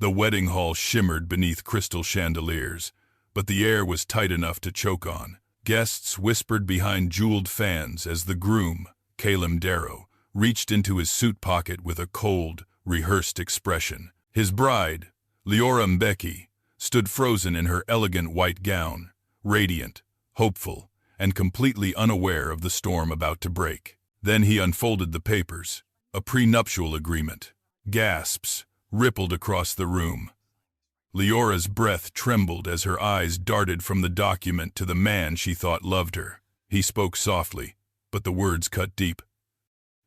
The wedding hall shimmered beneath crystal chandeliers, but the air was tight enough to choke on. Guests whispered behind jeweled fans as the groom, Calum Darrow, reached into his suit pocket with a cold, rehearsed expression. His bride, Leora Mbeki, stood frozen in her elegant white gown, radiant, hopeful, and completely unaware of the storm about to break. Then he unfolded the papers. A prenuptial agreement. Gasps rippled across the room. Leora's breath trembled as her eyes darted from the document to the man she thought loved her. He spoke softly, but the words cut deep.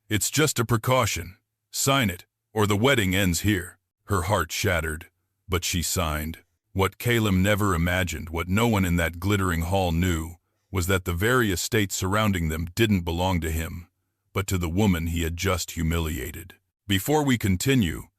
"It's just a precaution. Sign it, or the wedding ends here." Her heart shattered, but she signed. What Calum never imagined, what no one in that glittering hall knew, was that the very estate surrounding them didn't belong to him, but to the woman he had just humiliated. Before we continue,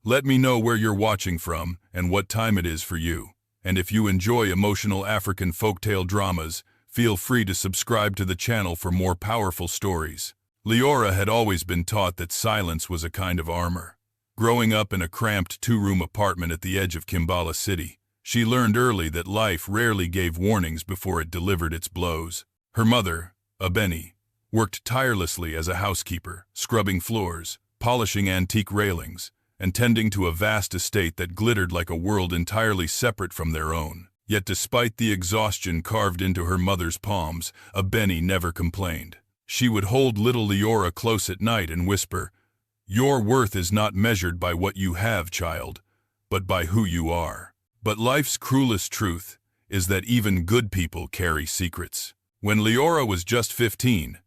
let me know where you're watching from and what time it is for you. And if you enjoy emotional African folktale dramas, feel free to subscribe to the channel for more powerful stories. Leora had always been taught that silence was a kind of armor. Growing up in a cramped two-room apartment at the edge of Kimbala City, she learned early that life rarely gave warnings before it delivered its blows. Her mother, Abeni, worked tirelessly as a housekeeper, scrubbing floors, polishing antique railings, and tending to a vast estate that glittered like a world entirely separate from their own. Yet despite the exhaustion carved into her mother's palms, Abeni never complained. She would hold little Leora close at night and whisper, "Your worth is not measured by what you have, child, but by who you are." But life's cruelest truth is that even good people carry secrets. When Leora was just 15,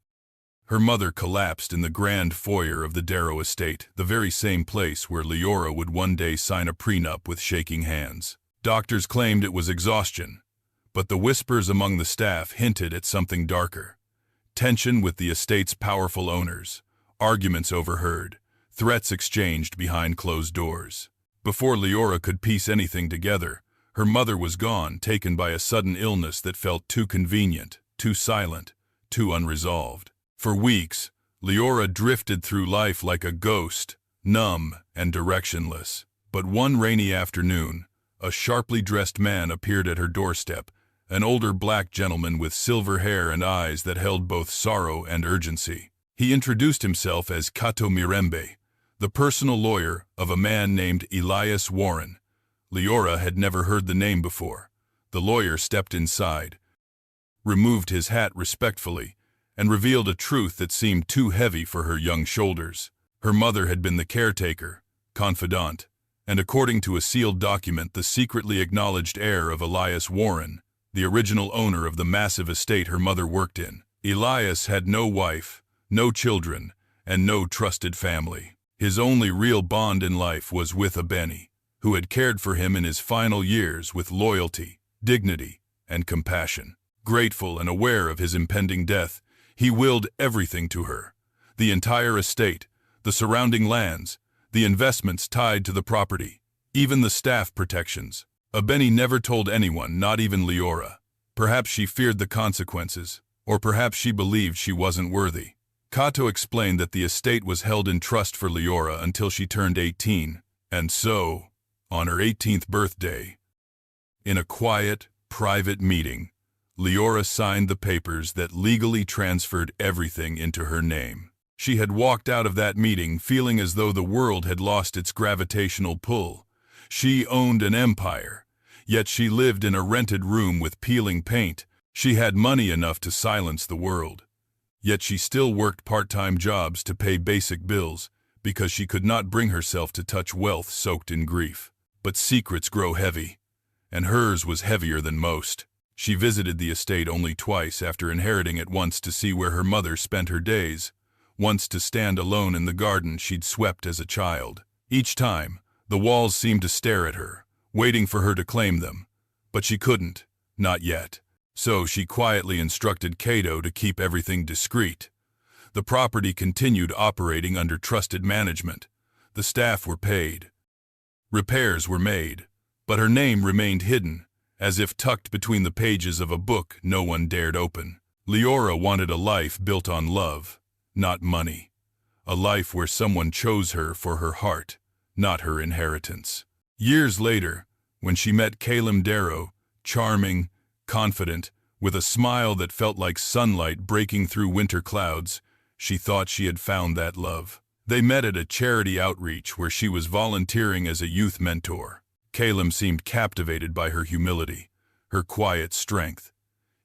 her mother collapsed in the grand foyer of the Darrow estate, the very same place where Leora would one day sign a prenup with shaking hands. Doctors claimed it was exhaustion, but the whispers among the staff hinted at something darker. Tension with the estate's powerful owners, arguments overheard, threats exchanged behind closed doors. Before Leora could piece anything together, her mother was gone, taken by a sudden illness that felt too convenient, too silent, too unresolved. For weeks, Leora drifted through life like a ghost, numb and directionless. But one rainy afternoon, a sharply dressed man appeared at her doorstep, an older black gentleman with silver hair and eyes that held both sorrow and urgency. He introduced himself as Kato Mirembe, the personal lawyer of a man named Elias Warren. Leora had never heard the name before. The lawyer stepped inside, removed his hat respectfully, and revealed a truth that seemed too heavy for her young shoulders. Her mother had been the caretaker, confidant, and according to a sealed document, the secretly acknowledged heir of Elias Warren, the original owner of the massive estate her mother worked in. Elias had no wife, no children, and no trusted family. His only real bond in life was with Abeni, who had cared for him in his final years with loyalty, dignity, and compassion. Grateful and aware of his impending death, he willed everything to her: the entire estate, the surrounding lands, the investments tied to the property, even the staff protections. Abeni never told anyone, not even Leora. Perhaps she feared the consequences, or perhaps she believed she wasn't worthy. Kato explained that the estate was held in trust for Leora until she turned 18, and so, on her 18th birthday, in a quiet, private meeting, Leora signed the papers that legally transferred everything into her name. She had walked out of that meeting feeling as though the world had lost its gravitational pull. She owned an empire, yet she lived in a rented room with peeling paint. She had money enough to silence the world, yet she still worked part-time jobs to pay basic bills because she could not bring herself to touch wealth soaked in grief. But secrets grow heavy, and hers was heavier than most. She visited the estate only twice after inheriting it, once to see where her mother spent her days, once to stand alone in the garden she'd swept as a child. Each time, the walls seemed to stare at her, waiting for her to claim them. But she couldn't, not yet. So she quietly instructed Kato to keep everything discreet. The property continued operating under trusted management. The staff were paid. Repairs were made, but her name remained hidden, as if tucked between the pages of a book no one dared open. Leora wanted a life built on love, not money. A life where someone chose her for her heart, not her inheritance. Years later, when she met Calem Darrow, charming, confident, with a smile that felt like sunlight breaking through winter clouds, she thought she had found that love. They met at a charity outreach where she was volunteering as a youth mentor. Calem seemed captivated by her humility, her quiet strength.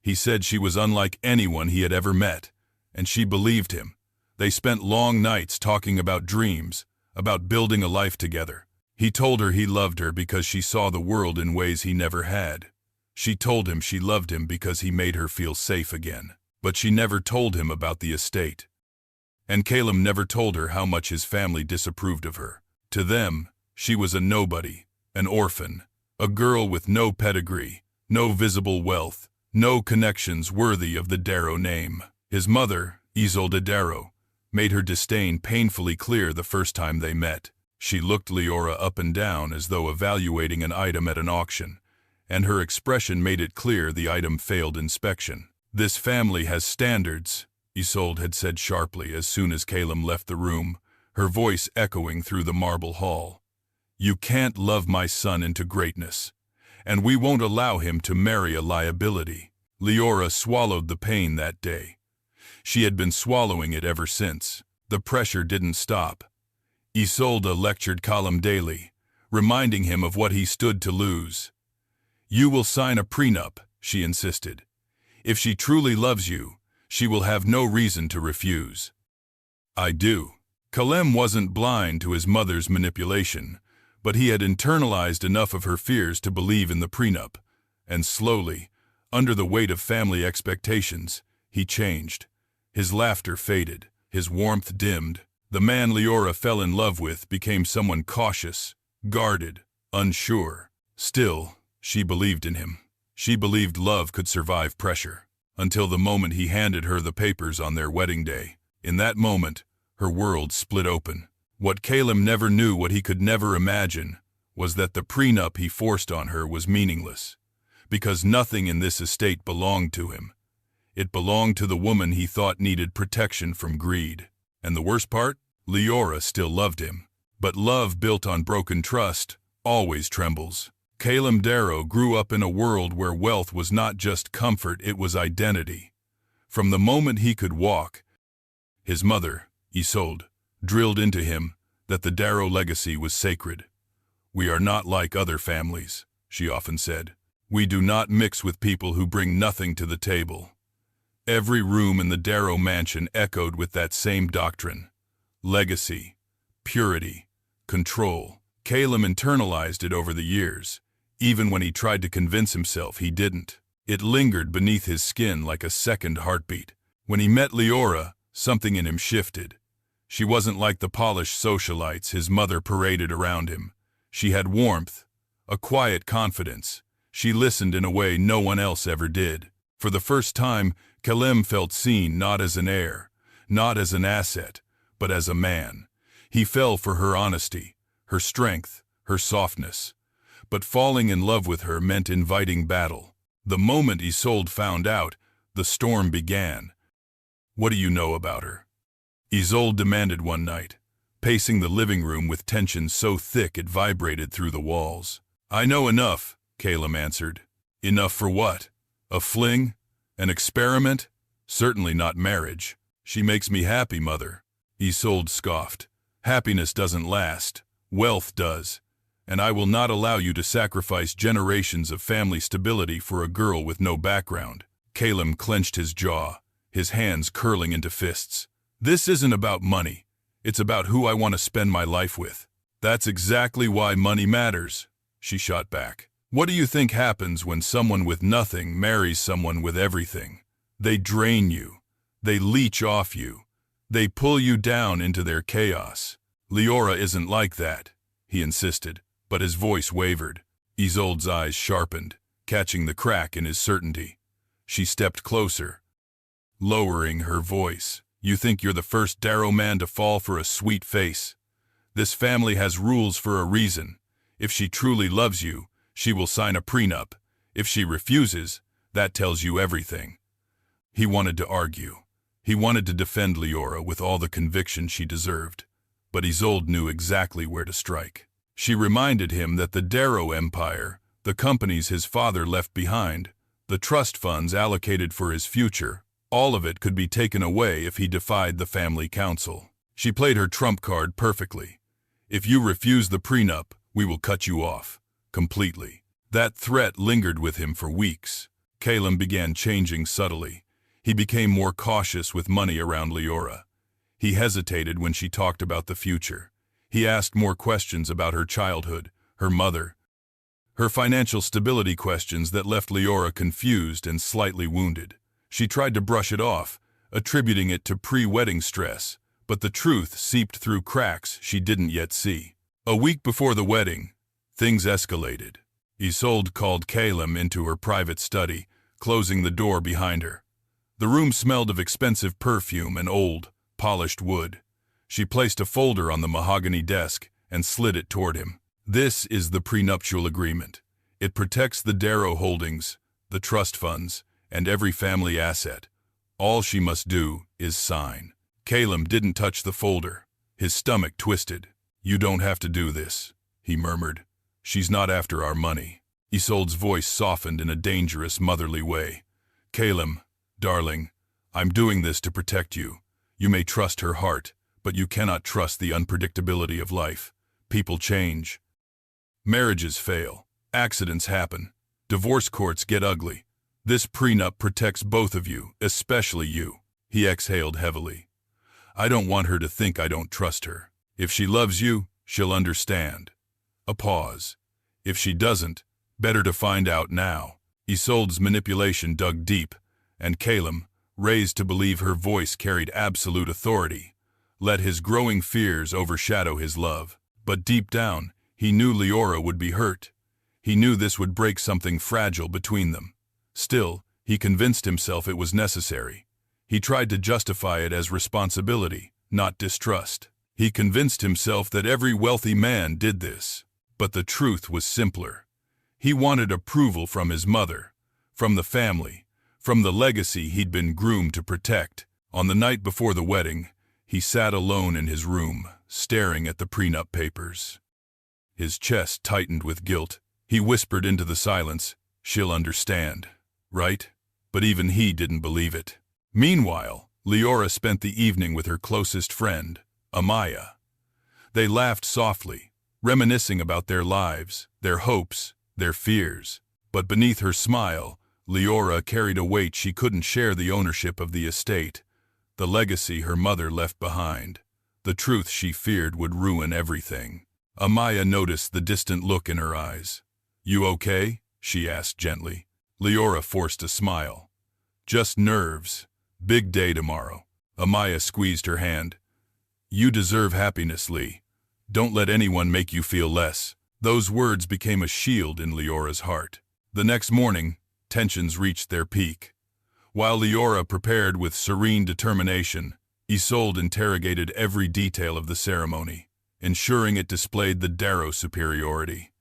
He said she was unlike anyone he had ever met, and she believed him. They spent long nights talking about dreams, about building a life together. He told her he loved her because she saw the world in ways he never had. She told him she loved him because he made her feel safe again. But she never told him about the estate. And Calem never told her how much his family disapproved of her. To them, she was a nobody, an orphan, a girl with no pedigree, no visible wealth, no connections worthy of the Darrow name. His mother, Isolde Darrow, made her disdain painfully clear the first time they met. She looked Leora up and down as though evaluating an item at an auction, and her expression made it clear the item failed inspection. "This family has standards," Isolde had said sharply as soon as Calem left the room, her voice echoing through the marble hall. "You can't love my son into greatness, and we won't allow him to marry a liability." Leora swallowed the pain that day. She had been swallowing it ever since. The pressure didn't stop. Isolde lectured Calem daily, reminding him of what he stood to lose. "You will sign a prenup," she insisted. "If she truly loves you, she will have no reason to refuse." "I do." Calem wasn't blind to his mother's manipulation, but he had internalized enough of her fears to believe in the prenup, and slowly, under the weight of family expectations, he changed. His laughter faded, his warmth dimmed. The man Leora fell in love with became someone cautious, guarded, unsure. Still, she believed in him. She believed love could survive pressure. Until the moment he handed her the papers on their wedding day. In that moment, her world split open. What Calem never knew, what he could never imagine, was that the prenup he forced on her was meaningless. Because nothing in this estate belonged to him. It belonged to the woman he thought needed protection from greed. And the worst part? Leora still loved him. But love built on broken trust always trembles. Calem Darrow grew up in a world where wealth was not just comfort, it was identity. From the moment he could walk, his mother, Isolde, drilled into him that the Darrow legacy was sacred. "We are not like other families," she often said. "We do not mix with people who bring nothing to the table." Every room in the Darrow mansion echoed with that same doctrine. Legacy, purity, control. Calem internalized it over the years, even when he tried to convince himself he didn't. It lingered beneath his skin like a second heartbeat. When he met Leora, something in him shifted. She wasn't like the polished socialites his mother paraded around him. She had warmth, a quiet confidence. She listened in a way no one else ever did. For the first time, Calem felt seen not as an heir, not as an asset, but as a man. He fell for her honesty, her strength, her softness. But falling in love with her meant inviting battle. The moment Isolde found out, the storm began. "What do you know about her?" Isolde demanded one night, pacing the living room with tension so thick it vibrated through the walls. "I know enough," Calem answered. "Enough for what? A fling? An experiment? Certainly not marriage. She makes me happy, mother." Isolde scoffed. "Happiness doesn't last. Wealth does. And I will not allow you to sacrifice generations of family stability for a girl with no background." Calem clenched his jaw, his hands curling into fists. "This isn't about money. It's about who I want to spend my life with." "That's exactly why money matters," she shot back. "What do you think happens when someone with nothing marries someone with everything? They drain you. They leech off you. They pull you down into their chaos." "Leora isn't like that," he insisted, but his voice wavered. Isolde's eyes sharpened, catching the crack in his certainty. She stepped closer, lowering her voice. "You think you're the first Darrow man to fall for a sweet face? This family has rules for a reason. If she truly loves you, she will sign a prenup. If she refuses, that tells you everything." He wanted to argue. He wanted to defend Leora with all the conviction she deserved. But Isolde knew exactly where to strike. She reminded him that the Darrow empire, the companies his father left behind, the trust funds allocated for his future, all of it could be taken away if he defied the family council. She played her trump card perfectly. If you refuse the prenup, we will cut you off. Completely. That threat lingered with him for weeks. Calum began changing subtly. He became more cautious with money around Leora. He hesitated when she talked about the future. He asked more questions about her childhood, her mother, her financial stability, questions that left Leora confused and slightly wounded. She tried to brush it off, attributing it to pre-wedding stress, but the truth seeped through cracks she didn't yet see. A week before the wedding, things escalated. Isolde called Calum into her private study, closing the door behind her. The room smelled of expensive perfume and old, polished wood. She placed a folder on the mahogany desk and slid it toward him. This is the prenuptial agreement. It protects the Darrow holdings, the trust funds, and every family asset. All she must do is sign. Calum didn't touch the folder. His stomach twisted. You don't have to do this, he murmured. She's not after our money. Isolde's voice softened in a dangerous, motherly way. Calum, darling, I'm doing this to protect you. You may trust her heart, but you cannot trust the unpredictability of life. People change. Marriages fail. Accidents happen. Divorce courts get ugly. This prenup protects both of you, especially you. He exhaled heavily. I don't want her to think I don't trust her. If she loves you, she'll understand. A pause. If she doesn't, better to find out now. Isolde's manipulation dug deep, and Calum, raised to believe her voice carried absolute authority, let his growing fears overshadow his love. But deep down, he knew Leora would be hurt. He knew this would break something fragile between them. Still, he convinced himself it was necessary. He tried to justify it as responsibility, not distrust. He convinced himself that every wealthy man did this. But the truth was simpler. He wanted approval from his mother, from the family, from the legacy he'd been groomed to protect. On the night before the wedding, he sat alone in his room, staring at the prenup papers. His chest tightened with guilt. He whispered into the silence, "She'll understand, right?" But even he didn't believe it. Meanwhile, Leora spent the evening with her closest friend, Amaya. They laughed softly, reminiscing about their lives, their hopes, their fears. But beneath her smile, Leora carried a weight she couldn't share: the ownership of the estate, the legacy her mother left behind, the truth she feared would ruin everything. Amaya noticed the distant look in her eyes. "You okay?" she asked gently. Leora forced a smile. "Just nerves. Big day tomorrow." Amaya squeezed her hand. "You deserve happiness, Lee. Don't let anyone make you feel less." Those words became a shield in Leora's heart. The next morning, tensions reached their peak. While Leora prepared with serene determination, Isolde interrogated every detail of the ceremony, ensuring it displayed the Darrow superiority.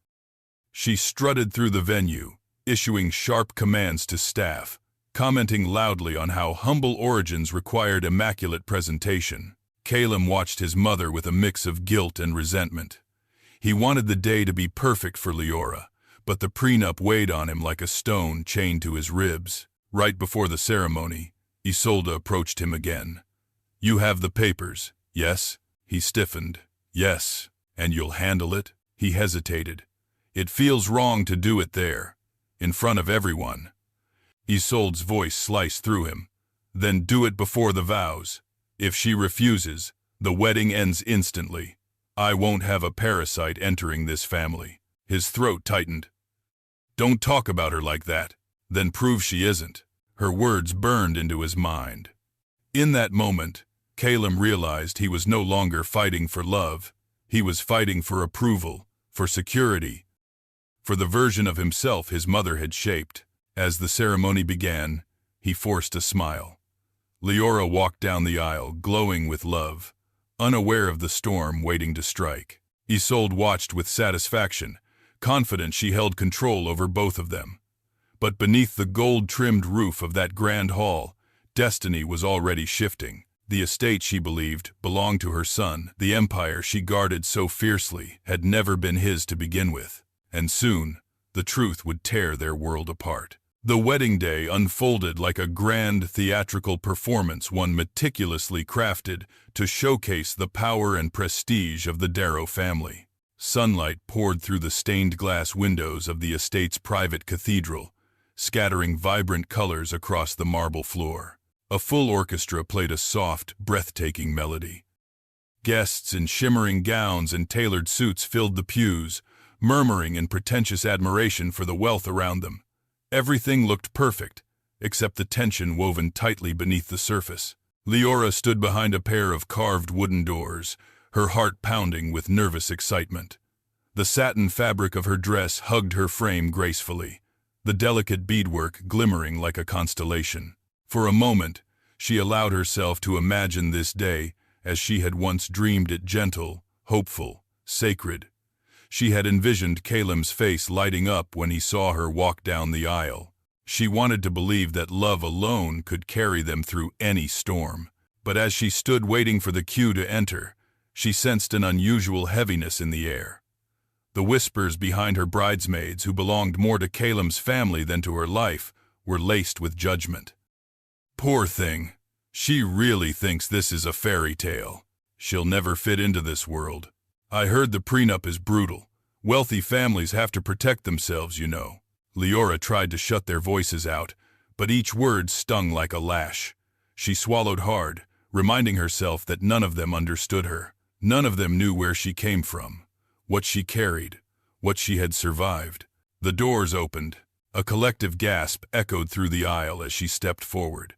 She strutted through the venue, issuing sharp commands to staff, commenting loudly on how humble origins required immaculate presentation. Calum watched his mother with a mix of guilt and resentment. He wanted the day to be perfect for Leora, but the prenup weighed on him like a stone chained to his ribs. Right before the ceremony, Isolde approached him again. "You have the papers, yes?" He stiffened. "Yes. And you'll handle it?" He hesitated. "It feels wrong to do it there, in front of everyone." Isolde's voice sliced through him. "Then do it before the vows. If she refuses, the wedding ends instantly. I won't have a parasite entering this family." His throat tightened. "Don't talk about her like that. Then prove she isn't." Her words burned into his mind. In that moment, Calum realized he was no longer fighting for love. He was fighting for approval, for security, for the version of himself his mother had shaped. As the ceremony began, he forced a smile. Leora walked down the aisle, glowing with love, unaware of the storm waiting to strike. Isolde watched with satisfaction, confident she held control over both of them. But beneath the gold-trimmed roof of that grand hall, destiny was already shifting. The estate, she believed, belonged to her son. The empire she guarded so fiercely had never been his to begin with. And soon, the truth would tear their world apart. The wedding day unfolded like a grand theatrical performance, one meticulously crafted to showcase the power and prestige of the Darrow family. Sunlight poured through the stained glass windows of the estate's private cathedral, scattering vibrant colors across the marble floor. A full orchestra played a soft, breathtaking melody. Guests in shimmering gowns and tailored suits filled the pews, murmuring in pretentious admiration for the wealth around them. Everything looked perfect, except the tension woven tightly beneath the surface. Leora stood behind a pair of carved wooden doors, her heart pounding with nervous excitement. The satin fabric of her dress hugged her frame gracefully, the delicate beadwork glimmering like a constellation. For a moment, she allowed herself to imagine this day as she had once dreamed it: gentle, hopeful, sacred. She had envisioned Calem's face lighting up when he saw her walk down the aisle. She wanted to believe that love alone could carry them through any storm. But as she stood waiting for the cue to enter, she sensed an unusual heaviness in the air. The whispers behind her bridesmaids, who belonged more to Calem's family than to her life, were laced with judgment. Poor thing. She really thinks this is a fairy tale. She'll never fit into this world. I heard the prenup is brutal. Wealthy families have to protect themselves, you know. Leora tried to shut their voices out, but each word stung like a lash. She swallowed hard, reminding herself that none of them understood her. None of them knew where she came from, what she carried, what she had survived. The doors opened. A collective gasp echoed through the aisle as she stepped forward.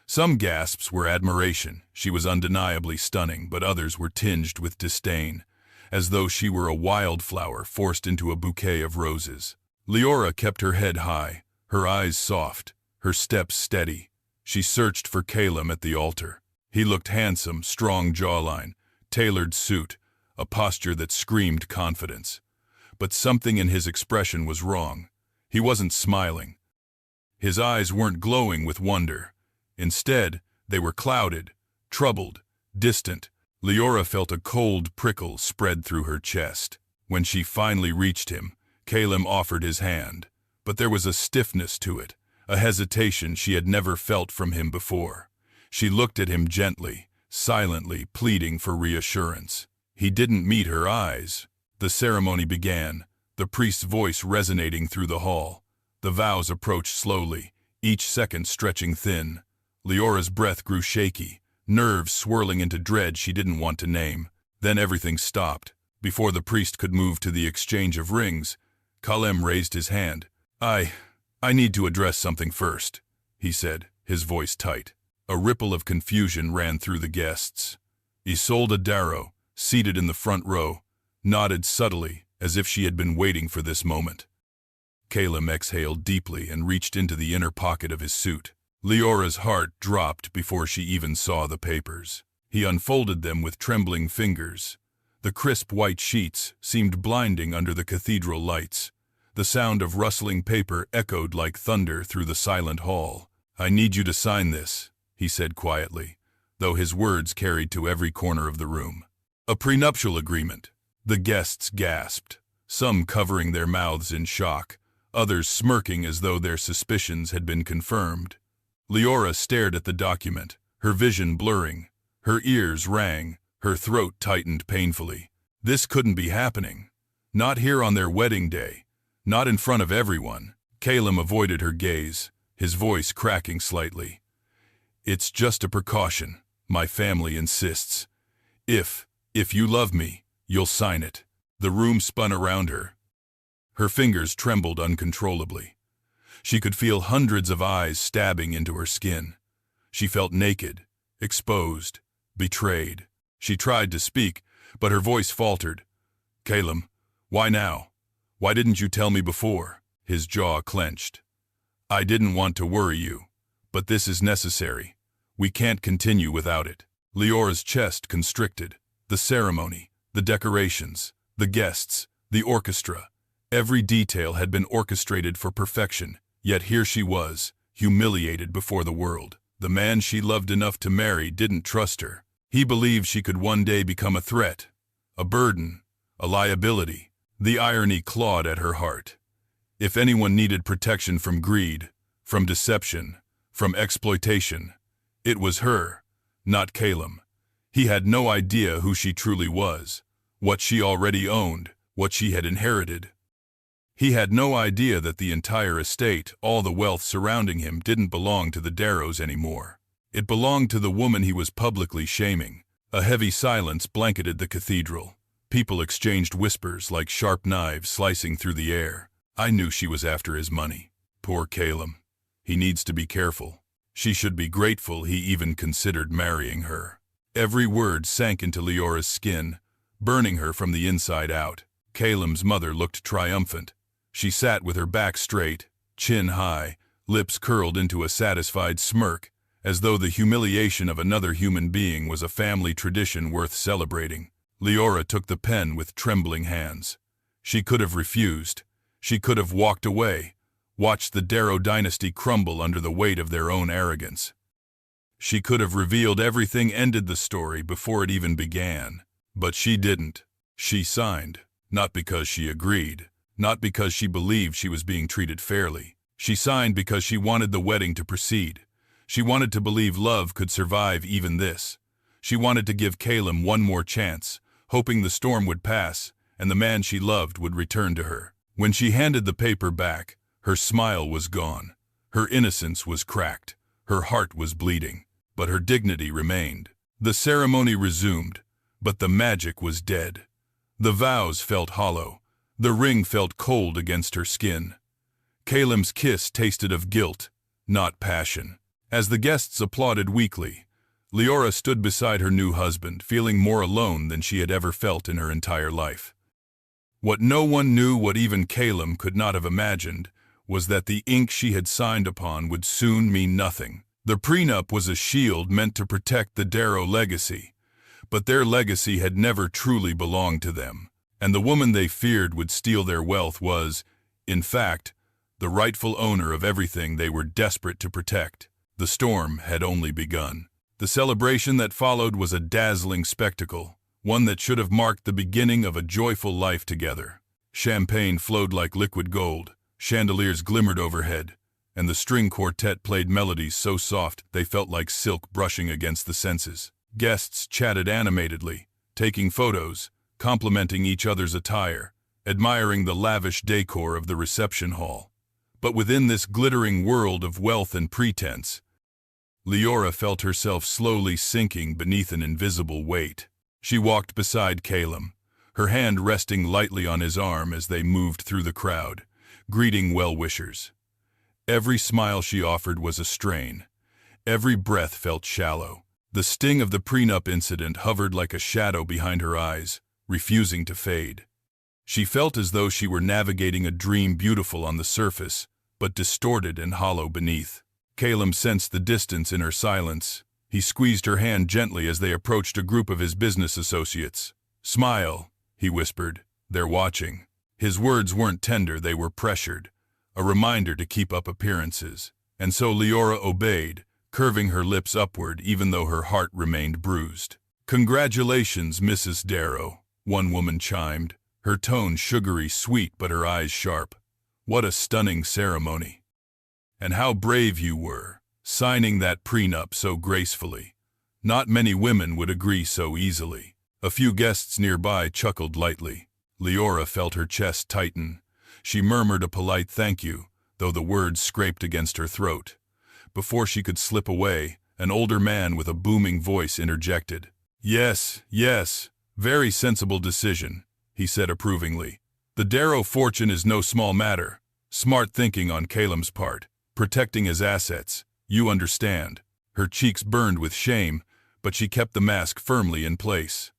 Some gasps were admiration. She was undeniably stunning, but others were tinged with disdain, as though she were a wildflower forced into a bouquet of roses. Leora kept her head high, her eyes soft, her steps steady. She searched for Calem at the altar. He looked handsome, strong jawline, tailored suit, a posture that screamed confidence. But something in his expression was wrong. He wasn't smiling. His eyes weren't glowing with wonder. Instead, they were clouded, troubled, distant. Leora felt a cold prickle spread through her chest. When she finally reached him, Calem offered his hand, but there was a stiffness to it, a hesitation she had never felt from him before. She looked at him gently, silently, pleading for reassurance. He didn't meet her eyes. The ceremony began, the priest's voice resonating through the hall. The vows approached slowly, each second stretching thin. Leora's breath grew shaky, nerves swirling into dread she didn't want to name. Then everything stopped. Before the priest could move to the exchange of rings, Calem raised his hand. I need to address something first, he said, his voice tight. A ripple of confusion ran through the guests. Isolde Darrow, seated in the front row, nodded subtly as if she had been waiting for this moment. Calem exhaled deeply and reached into the inner pocket of his suit. Leora's heart dropped before she even saw the papers. He unfolded them with trembling fingers. The crisp white sheets seemed blinding under the cathedral lights. The sound of rustling paper echoed like thunder through the silent hall. I need you to sign this, he said quietly, though his words carried to every corner of the room. A prenuptial agreement. The guests gasped, some covering their mouths in shock, others smirking as though their suspicions had been confirmed. Leora stared at the document, her vision blurring. Her ears rang, her throat tightened painfully. This couldn't be happening. Not here on their wedding day. Not in front of everyone. Calem avoided her gaze, his voice cracking slightly. It's just a precaution. My family insists. If you love me, you'll sign it. The room spun around her. Her fingers trembled uncontrollably. She could feel hundreds of eyes stabbing into her skin. She felt naked, exposed, betrayed. She tried to speak, but her voice faltered. Calem, why now? Why didn't you tell me before? His jaw clenched. I didn't want to worry you, but this is necessary. We can't continue without it. Leora's chest constricted. The ceremony, the decorations, the guests, the orchestra. Every detail had been orchestrated for perfection, yet here she was, humiliated before the world. The man she loved enough to marry didn't trust her. He believed she could one day become a threat, a burden, a liability. The irony clawed at her heart. If anyone needed protection from greed, from deception, from exploitation, it was her, not Caleb. He had no idea who she truly was, what she already owned, what she had inherited. He had no idea that the entire estate, all the wealth surrounding him, didn't belong to the Darrows anymore. It belonged to the woman he was publicly shaming. A heavy silence blanketed the cathedral. People exchanged whispers like sharp knives slicing through the air. I knew she was after his money. Poor Caleb. He needs to be careful. She should be grateful he even considered marrying her. Every word sank into Leora's skin, burning her from the inside out. Caleb's mother looked triumphant. She sat with her back straight, chin high, lips curled into a satisfied smirk, as though the humiliation of another human being was a family tradition worth celebrating. Leora took the pen with trembling hands. She could have refused. She could have walked away, watched the Darrow dynasty crumble under the weight of their own arrogance. She could have revealed everything, ended the story before it even began. But she didn't. She signed, not because she agreed, not because she believed she was being treated fairly. She signed because she wanted the wedding to proceed. She wanted to believe love could survive even this. She wanted to give Caleb one more chance, hoping the storm would pass and the man she loved would return to her. When she handed the paper back, her smile was gone. Her innocence was cracked. Her heart was bleeding, but her dignity remained. The ceremony resumed, but the magic was dead. The vows felt hollow. The ring felt cold against her skin. Caleb's kiss tasted of guilt, not passion. As the guests applauded weakly, Leora stood beside her new husband, feeling more alone than she had ever felt in her entire life. What no one knew, what even Caleb could not have imagined, was that the ink she had signed upon would soon mean nothing. The prenup was a shield meant to protect the Darrow legacy, but their legacy had never truly belonged to them, and the woman they feared would steal their wealth was, in fact, the rightful owner of everything they were desperate to protect. The storm had only begun. The celebration that followed was a dazzling spectacle, one that should have marked the beginning of a joyful life together. Champagne flowed like liquid gold, chandeliers glimmered overhead, and the string quartet played melodies so soft they felt like silk brushing against the senses. Guests chatted animatedly, taking photos, complimenting each other's attire, admiring the lavish decor of the reception hall. But within this glittering world of wealth and pretense, Leora felt herself slowly sinking beneath an invisible weight. She walked beside Caleb, her hand resting lightly on his arm as they moved through the crowd, greeting well-wishers. Every smile she offered was a strain. Every breath felt shallow. The sting of the prenup incident hovered like a shadow behind her eyes, refusing to fade. She felt as though she were navigating a dream, beautiful on the surface, but distorted and hollow beneath. Caleb sensed the distance in her silence. He squeezed her hand gently as they approached a group of his business associates. "Smile," he whispered. "They're watching." His words weren't tender, they were pressured, a reminder to keep up appearances. And so Leora obeyed, curving her lips upward even though her heart remained bruised. "Congratulations, Mrs. Darrow," one woman chimed, her tone sugary sweet but her eyes sharp. "What a stunning ceremony. And how brave you were, signing that prenup so gracefully. Not many women would agree so easily." A few guests nearby chuckled lightly. Leora felt her chest tighten. She murmured a polite thank you, though the words scraped against her throat. Before she could slip away, an older man with a booming voice interjected. Yes, very sensible decision," he said approvingly. "The Darrow fortune is no small matter. Smart thinking on Caleb's part, protecting his assets. You understand." Her cheeks burned with shame, but she kept the mask firmly in place.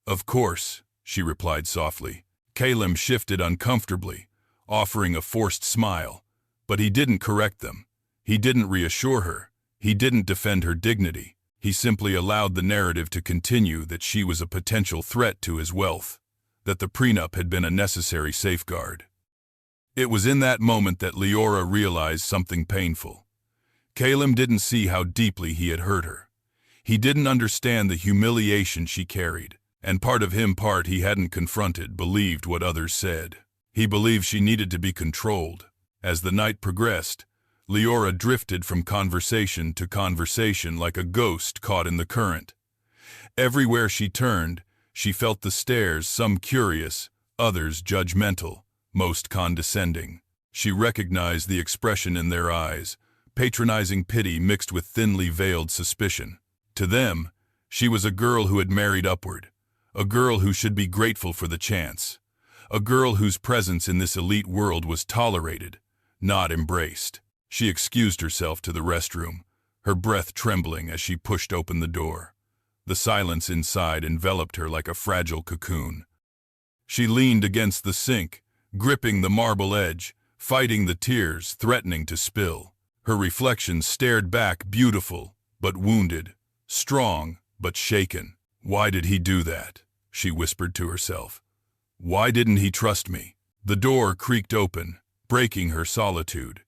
"Of course," she replied softly. Caleb shifted uncomfortably, offering a forced smile, but he didn't correct them. He didn't reassure her. He didn't defend her dignity. He simply allowed the narrative to continue that she was a potential threat to his wealth, that the prenup had been a necessary safeguard. It was in that moment that Leora realized something painful. Caleb didn't see how deeply he had hurt her. He didn't understand the humiliation she carried, and part of him, part he hadn't confronted, believed what others said. He believed she needed to be controlled. As the night progressed, Leora drifted from conversation to conversation like a ghost caught in the current. Everywhere she turned, she felt the stares, some curious, others judgmental, most condescending. She recognized the expression in their eyes, patronizing pity mixed with thinly veiled suspicion. To them, she was a girl who had married upward, a girl who should be grateful for the chance, a girl whose presence in this elite world was tolerated, not embraced. She excused herself to the restroom, her breath trembling as she pushed open the door. The silence inside enveloped her like a fragile cocoon. She leaned against the sink, gripping the marble edge, fighting the tears, threatening to spill. Her reflection stared back, beautiful, but wounded, strong, but shaken. Why did he do that? She whispered to herself. Why didn't he trust me? The door creaked open, breaking her solitude.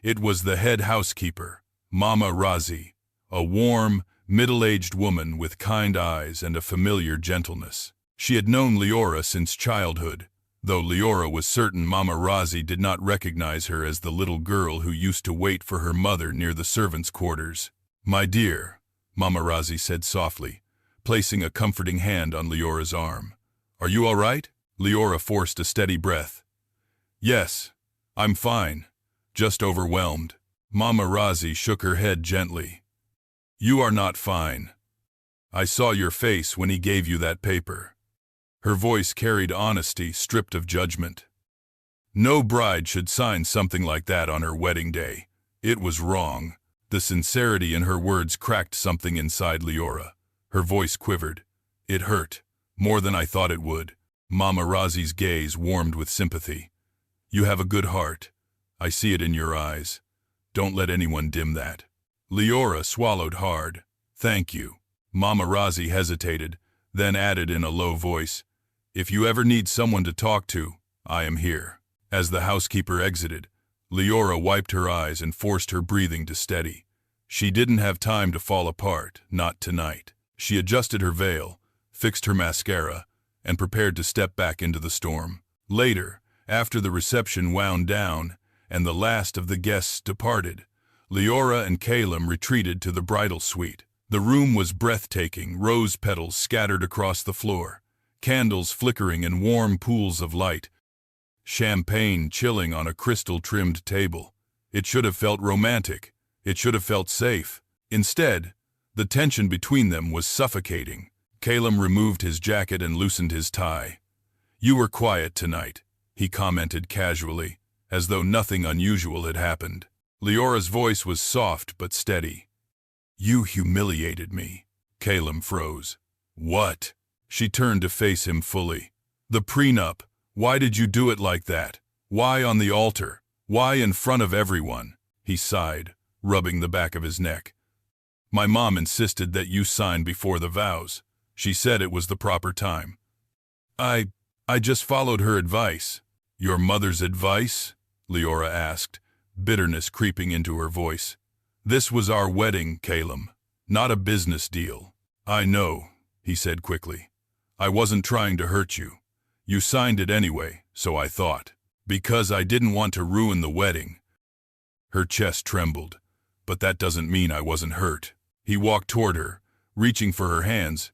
It was the head housekeeper, Mama Razi, a warm, middle-aged woman with kind eyes and a familiar gentleness. She had known Leora since childhood, though Leora was certain Mama Razi did not recognize her as the little girl who used to wait for her mother near the servants' quarters. "My dear," Mama Razi said softly, placing a comforting hand on Leora's arm. "Are you all right?" Leora forced a steady breath. "Yes, I'm fine, just overwhelmed." Mama Razi shook her head gently. "You are not fine. I saw your face when he gave you that paper." Her voice carried honesty stripped of judgment. No bride should sign something like that on her wedding day. It was wrong. The sincerity in her words cracked something inside Leora. Her voice quivered. "It hurt, more than I thought it would." Mama Razi's gaze warmed with sympathy. "You have a good heart. I see it in your eyes. Don't let anyone dim that." Leora swallowed hard. "Thank you." Mama Razi hesitated, then added in a low voice, "If you ever need someone to talk to, I am here." As the housekeeper exited, Leora wiped her eyes and forced her breathing to steady. She didn't have time to fall apart, not tonight. She adjusted her veil, fixed her mascara, and prepared to step back into the storm. Later, after the reception wound down and the last of the guests departed, Leora and Caleb retreated to the bridal suite. The room was breathtaking, rose petals scattered across the floor, candles flickering in warm pools of light, champagne chilling on a crystal-trimmed table. It should have felt romantic. It should have felt safe. Instead, the tension between them was suffocating. Caleb removed his jacket and loosened his tie. "You were quiet tonight," he commented casually, as though nothing unusual had happened. Leora's voice was soft but steady. "You humiliated me." Caleb froze. "What?" She turned to face him fully. "The prenup. Why did you do it like that? Why on the altar? Why in front of everyone?" He sighed, rubbing the back of his neck. "My mom insisted that you sign before the vows. She said it was the proper time. I just followed her advice." "Your mother's advice?" Leora asked, bitterness creeping into her voice. "This was our wedding, Caleb, not a business deal." "I know," he said quickly. "I wasn't trying to hurt you. You signed it anyway, so I thought. Because I didn't want to ruin the wedding." Her chest trembled, "But that doesn't mean I wasn't hurt." He walked toward her, reaching for her hands,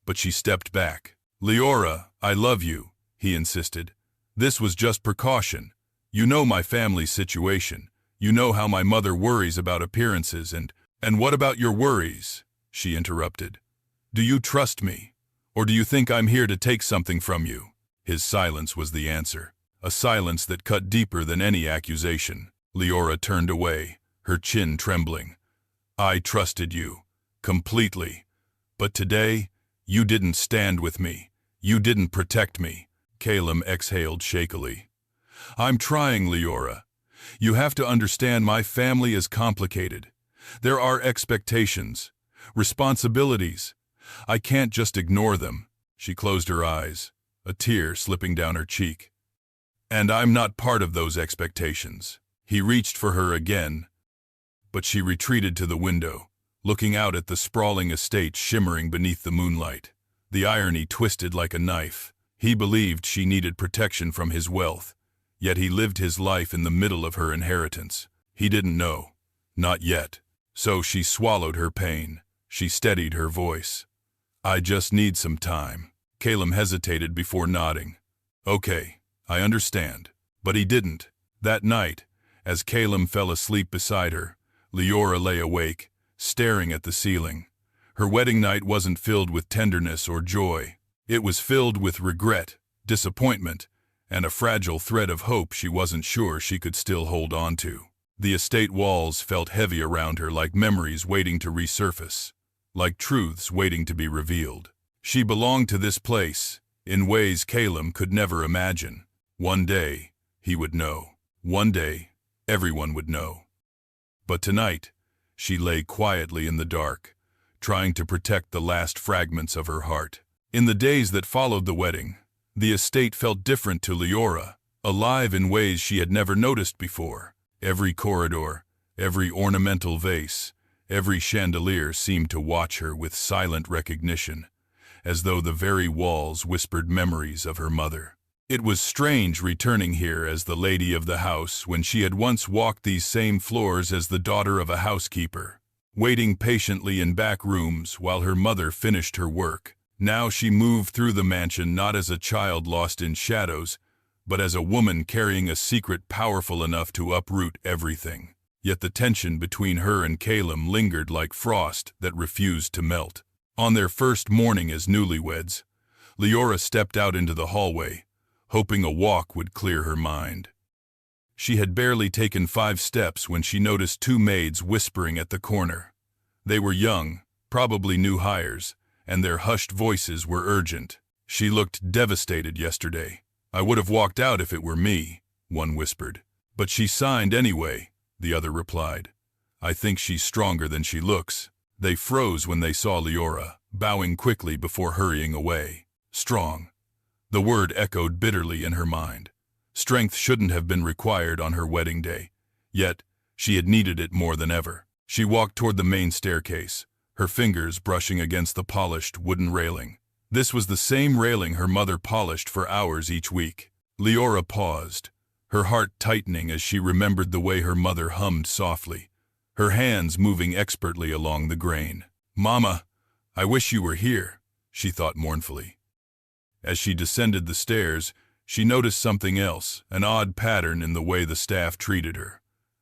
but she stepped back. "Leora, I love you," he insisted. "This was just precaution. You know my family's situation. You know how my mother worries about appearances and what about your worries?" she interrupted. "Do you trust me? Or do you think I'm here to take something from you?" His silence was the answer, a silence that cut deeper than any accusation. Leora turned away, her chin trembling. "I trusted you, completely. But today, you didn't stand with me. You didn't protect me." Caleb exhaled shakily. "I'm trying, Leora. You have to understand my family is complicated. There are expectations, responsibilities. I can't just ignore them." She closed her eyes, a tear slipping down her cheek. "And I'm not part of those expectations." He reached for her again, but she retreated to the window, looking out at the sprawling estate shimmering beneath the moonlight. The irony twisted like a knife. He believed she needed protection from his wealth, yet he lived his life in the middle of her inheritance. He didn't know. Not yet. So she swallowed her pain. She steadied her voice. "I just need some time." Caleb hesitated before nodding. "Okay, I understand." But he didn't. That night, as Caleb fell asleep beside her, Leora lay awake, staring at the ceiling. Her wedding night wasn't filled with tenderness or joy. It was filled with regret, disappointment, and a fragile thread of hope she wasn't sure she could still hold on to. The estate walls felt heavy around her, like memories waiting to resurface, like truths waiting to be revealed. She belonged to this place in ways Caleb could never imagine. One day, he would know. One day, everyone would know. But tonight, she lay quietly in the dark, trying to protect the last fragments of her heart. In the days that followed the wedding, the estate felt different to Leora, alive in ways she had never noticed before. Every corridor, every ornamental vase, every chandelier seemed to watch her with silent recognition, as though the very walls whispered memories of her mother. It was strange returning here as the lady of the house when she had once walked these same floors as the daughter of a housekeeper, waiting patiently in back rooms while her mother finished her work. Now she moved through the mansion not as a child lost in shadows, but as a woman carrying a secret powerful enough to uproot everything. Yet the tension between her and Caleb lingered like frost that refused to melt. On their first morning as newlyweds, Leora stepped out into the hallway, hoping a walk would clear her mind. She had barely taken 5 steps when she noticed 2 maids whispering at the corner. They were young, probably new hires, and their hushed voices were urgent. "She looked devastated yesterday. I would have walked out if it were me," one whispered. "But she signed anyway," the other replied. "I think she's stronger than she looks." They froze when they saw Leora, bowing quickly before hurrying away. Strong. The word echoed bitterly in her mind. Strength shouldn't have been required on her wedding day, yet she had needed it more than ever. She walked toward the main staircase, her fingers brushing against the polished wooden railing. This was the same railing her mother polished for hours each week. Leora paused, her heart tightening as she remembered the way her mother hummed softly, her hands moving expertly along the grain. "Mama, I wish you were here," she thought mournfully. As she descended the stairs, she noticed something else, an odd pattern in the way the staff treated her.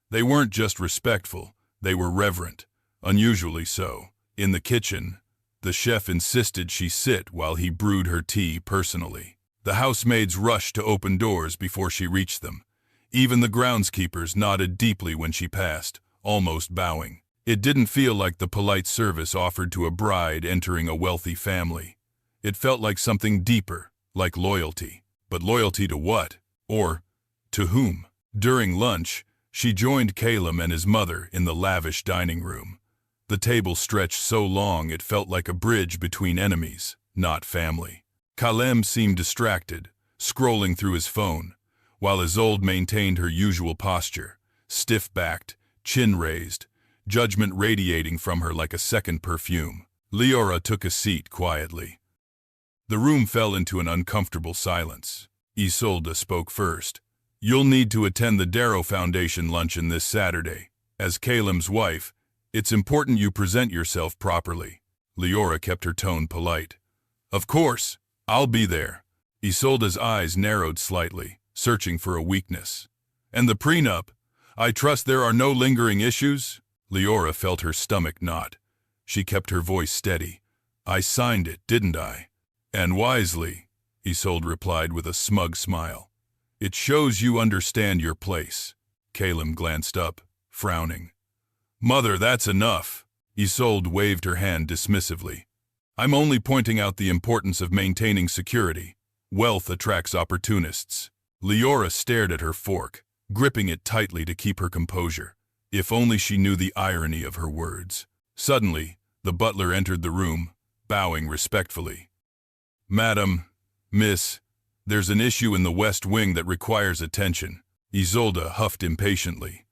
They weren't just respectful, they were reverent, unusually so. In the kitchen, the chef insisted she sit while he brewed her tea personally. The housemaids rushed to open doors before she reached them. Even the groundskeepers nodded deeply when she passed, almost bowing. It didn't feel like the polite service offered to a bride entering a wealthy family. It felt like something deeper, like loyalty. But loyalty to what? Or to whom? During lunch, she joined Caleb and his mother in the lavish dining room. The table stretched so long it felt like a bridge between enemies, not family. Caleb seemed distracted, scrolling through his phone, while Isolde maintained her usual posture, stiff-backed, chin raised, judgment radiating from her like a second perfume. Leora took a seat quietly. The room fell into an uncomfortable silence. Isolde spoke first. "You'll need to attend the Darrow Foundation luncheon this Saturday. As Caleb's wife, it's important you present yourself properly." Leora kept her tone polite. "Of course, I'll be there." Isolde's eyes narrowed slightly, searching for a weakness. "And the prenup? I trust there are no lingering issues?" Leora felt her stomach knot. She kept her voice steady. "I signed it, didn't I?" "And wisely," Isolde replied with a smug smile. "It shows you understand your place." Caleb glanced up, frowning. "Mother, that's enough." Isolde waved her hand dismissively. "I'm only pointing out the importance of maintaining security. Wealth attracts opportunists." Leora stared at her fork, gripping it tightly to keep her composure. If only she knew the irony of her words. Suddenly, the butler entered the room, bowing respectfully. "Madam, Miss, there's an issue in the West Wing that requires attention." Isolde huffed impatiently.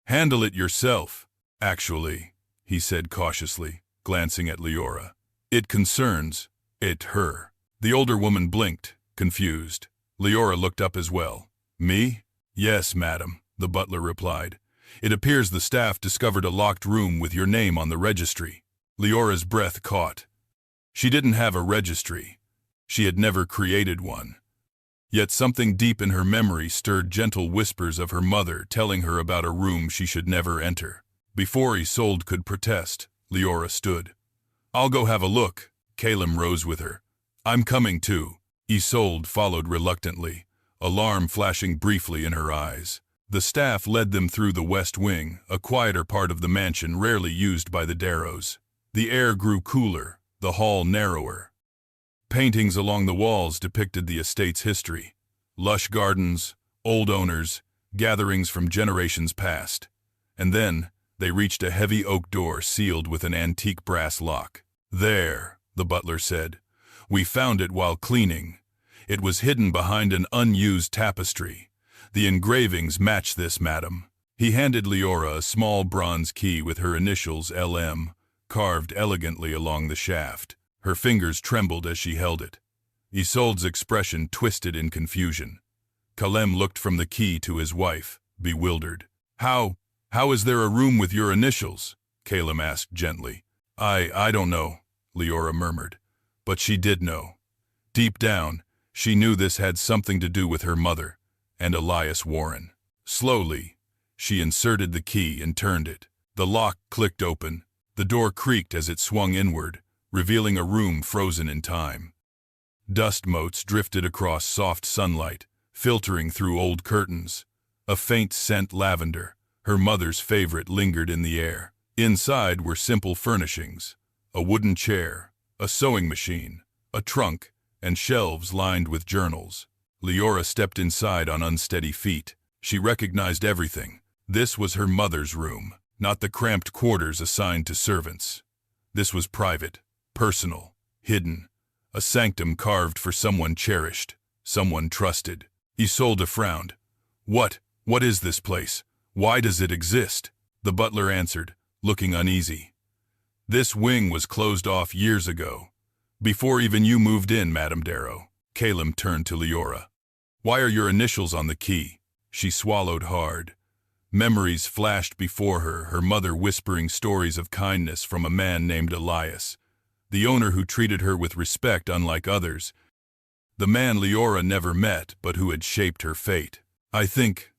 "Handle it yourself." Actually, he said cautiously, glancing at Leora, it concerns her. The older woman blinked, confused. Leora looked up as well. Me? Yes, madam, the butler replied. It appears the staff discovered a locked room with your name on the registry. Leora's breath caught. She didn't have a registry. She had never created one. Yet something deep in her memory stirred gentle whispers of her mother telling her about a room she should never enter. Before Isolde could protest, Leora stood. I'll go have a look. Calem rose with her. I'm coming too. Isolde followed reluctantly, alarm flashing briefly in her eyes. The staff led them through the west wing, a quieter part of the mansion rarely used by the Darrows. The air grew cooler, the hall narrower. Paintings along the walls depicted the estate's history. Lush gardens, old owners, gatherings from generations past. And then, they reached a heavy oak door sealed with an antique brass lock. There, the butler said. We found it while cleaning. It was hidden behind an unused tapestry. The engravings match this, madam. He handed Leora a small bronze key with her initials LM, carved elegantly along the shaft. Her fingers trembled as she held it. Isolde's expression twisted in confusion. Calem looked from the key to his wife, bewildered. How is there a room with your initials? Calem asked gently. I don't know, Leora murmured. But she did know. Deep down, she knew this had something to do with her mother and Elias Warren. Slowly, she inserted the key and turned it. The lock clicked open. The door creaked as it swung inward, revealing a room frozen in time. Dust motes drifted across soft sunlight, filtering through old curtains. A faint scent lavender, her mother's favorite, lingered in the air. Inside were simple furnishings, a wooden chair, a sewing machine, a trunk, and shelves lined with journals. Leora stepped inside on unsteady feet. She recognized everything. This was her mother's room, not the cramped quarters assigned to servants. This was private, personal, hidden, a sanctum carved for someone cherished, someone trusted. Isolde frowned. What is this place? Why does it exist? The butler answered, looking uneasy. This wing was closed off years ago, before even you moved in, Madame Darrow. Calem turned to Leora. Why are your initials on the key? She swallowed hard. Memories flashed before her, her mother whispering stories of kindness from a man named Elias, the owner who treated her with respect unlike others, the man Leora never met but who had shaped her fate. I think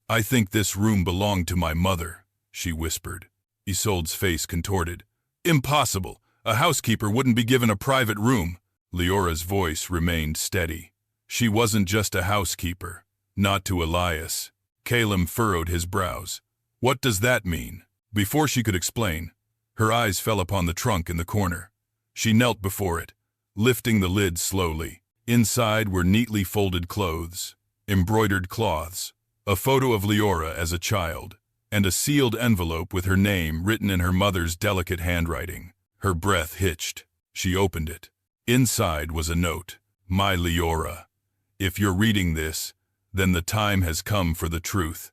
this room belonged to my mother, she whispered. Isolde's face contorted. Impossible! A housekeeper wouldn't be given a private room. Leora's voice remained steady. She wasn't just a housekeeper, not to Elias. Calem furrowed his brows. What does that mean? Before she could explain, her eyes fell upon the trunk in the corner. She knelt before it, lifting the lid slowly. Inside were neatly folded clothes, embroidered cloths, a photo of Leora as a child, and a sealed envelope with her name written in her mother's delicate handwriting. Her breath hitched. She opened it. Inside was a note. My Leora, if you're reading this, then the time has come for the truth.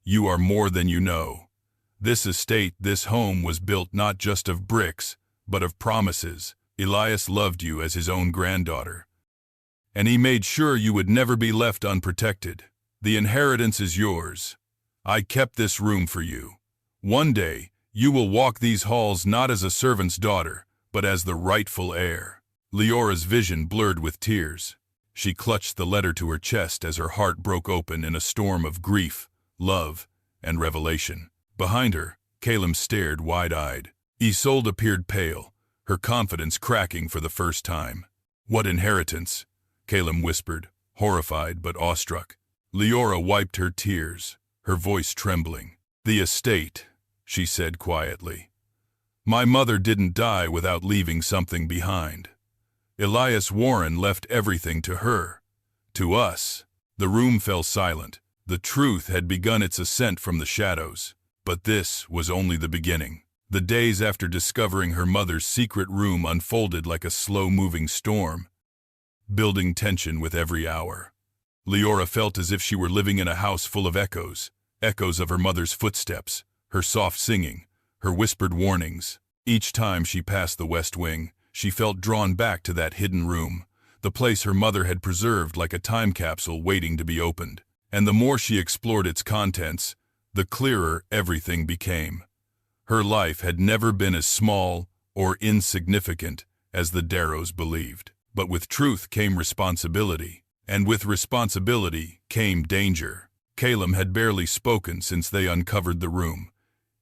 You are more than you know. This estate, this home was built not just of bricks, but of promises. Elias loved you as his own granddaughter, and he made sure you would never be left unprotected. The inheritance is yours. I kept this room for you. One day, you will walk these halls not as a servant's daughter, but as the rightful heir. Leora's vision blurred with tears. She clutched the letter to her chest as her heart broke open in a storm of grief, love, and revelation. Behind her, Calem stared wide-eyed. Isolde appeared pale, her confidence cracking for the first time. What inheritance? Calem whispered, horrified but awestruck. Leora wiped her tears, her voice trembling. The estate, she said quietly. My mother didn't die without leaving something behind. Elias Warren left everything to her, to us. The room fell silent. The truth had begun its ascent from the shadows. But this was only the beginning. The days after discovering her mother's secret room unfolded like a slow-moving storm, building tension with every hour. Leora felt as if she were living in a house full of echoes, echoes of her mother's footsteps, her soft singing, her whispered warnings. Each time she passed the West Wing, she felt drawn back to that hidden room, the place her mother had preserved like a time capsule waiting to be opened. And the more she explored its contents, the clearer everything became. Her life had never been as small or insignificant as the Darrows believed. But with truth came responsibility, and with responsibility came danger. Caleb had barely spoken since they uncovered the room.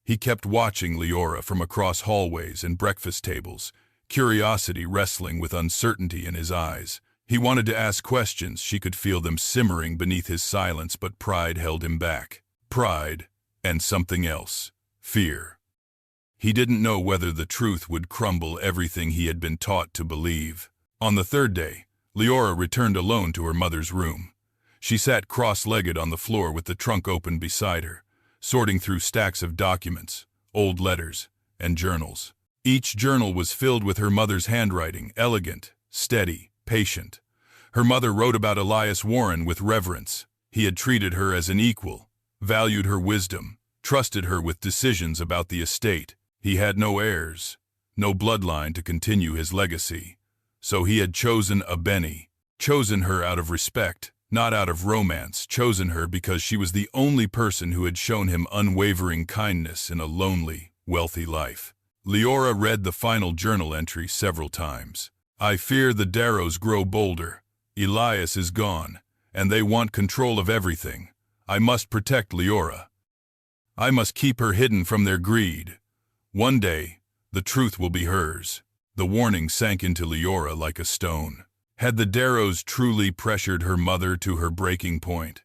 He kept watching Leora from across hallways and breakfast tables, curiosity wrestling with uncertainty in his eyes. He wanted to ask questions, she could feel them simmering beneath his silence, but pride held him back. Pride and something else, fear. He didn't know whether the truth would crumble everything he had been taught to believe. On the third day, Leora returned alone to her mother's room. She sat cross-legged on the floor with the trunk open beside her, sorting through stacks of documents, old letters, and journals. Each journal was filled with her mother's handwriting, elegant, steady, patient. Her mother wrote about Elias Warren with reverence. He had treated her as an equal, valued her wisdom, trusted her with decisions about the estate. He had no heirs, no bloodline to continue his legacy. So he had chosen Abeni, chosen her out of respect, not out of romance, chosen her because she was the only person who had shown him unwavering kindness in a lonely, wealthy life. Leora read the final journal entry several times. I fear the Darrows grow bolder. Elias is gone, and they want control of everything. I must protect Leora. I must keep her hidden from their greed. One day, the truth will be hers. The warning sank into Leora like a stone. Had the Darrows truly pressured her mother to her breaking point?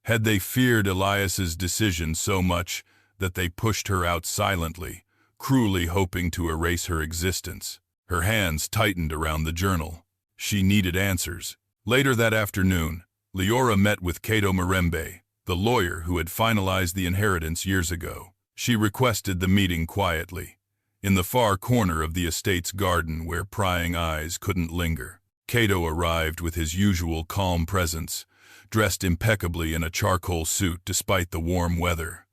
Had they feared Elias's decision so much that they pushed her out silently, cruelly hoping to erase her existence? Her hands tightened around the journal. She needed answers. Later that afternoon, Leora met with Cato Mirembe, the lawyer who had finalized the inheritance years ago. She requested the meeting quietly, in the far corner of the estate's garden where prying eyes couldn't linger. Cato arrived with his usual calm presence, dressed impeccably in a charcoal suit despite the warm weather.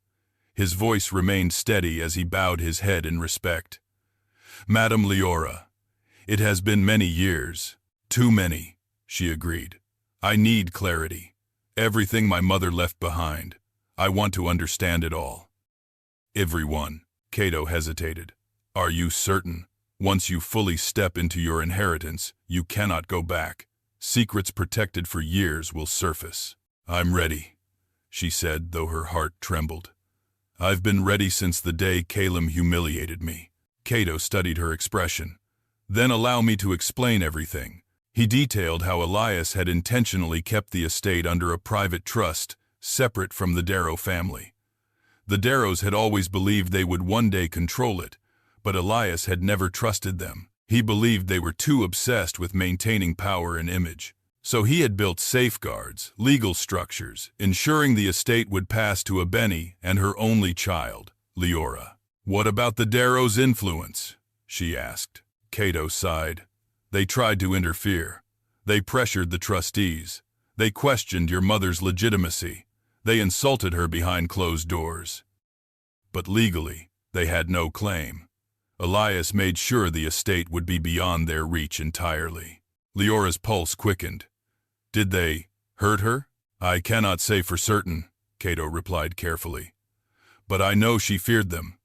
His voice remained steady as he bowed his head in respect. Madam Leora, it has been many years. Too many, she agreed. I need clarity. Everything my mother left behind. I want to understand it all. Everyone, Cato hesitated. Are you certain? Once you fully step into your inheritance, you cannot go back. Secrets protected for years will surface. I'm ready, she said, though her heart trembled. I've been ready since the day Caleb humiliated me. Cato studied her expression. Then allow me to explain everything. He detailed how Elias had intentionally kept the estate under a private trust, separate from the Darrow family. The Darrows had always believed they would one day control it, but Elias had never trusted them. He believed they were too obsessed with maintaining power and image. So he had built safeguards, legal structures, ensuring the estate would pass to Abeni and her only child, Leora. What about the Darrows' influence? She asked. Cato sighed. They tried to interfere. They pressured the trustees. They questioned your mother's legitimacy. They insulted her behind closed doors. But legally, they had no claim. Elias made sure the estate would be beyond their reach entirely. Leora's pulse quickened. Did they hurt her? I cannot say for certain, Cato replied carefully. But I know she feared them.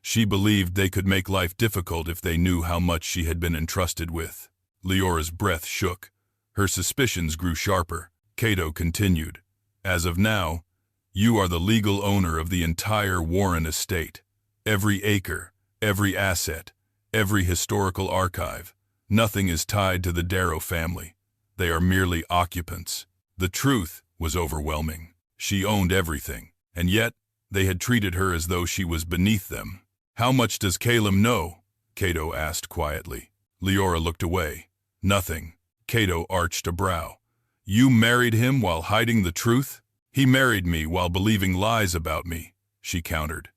She believed they could make life difficult if they knew how much she had been entrusted with. Leora's breath shook. Her suspicions grew sharper. Cato continued. As of now, you are the legal owner of the entire Warren estate. Every acre, every asset, every historical archive. Nothing is tied to the Darrow family. They are merely occupants. The truth was overwhelming. She owned everything, and yet they had treated her as though she was beneath them. How much does Caleb know? Cato asked quietly. Leora looked away. Nothing. Cato arched a brow. You married him while hiding the truth? He married me while believing lies about me, she countered.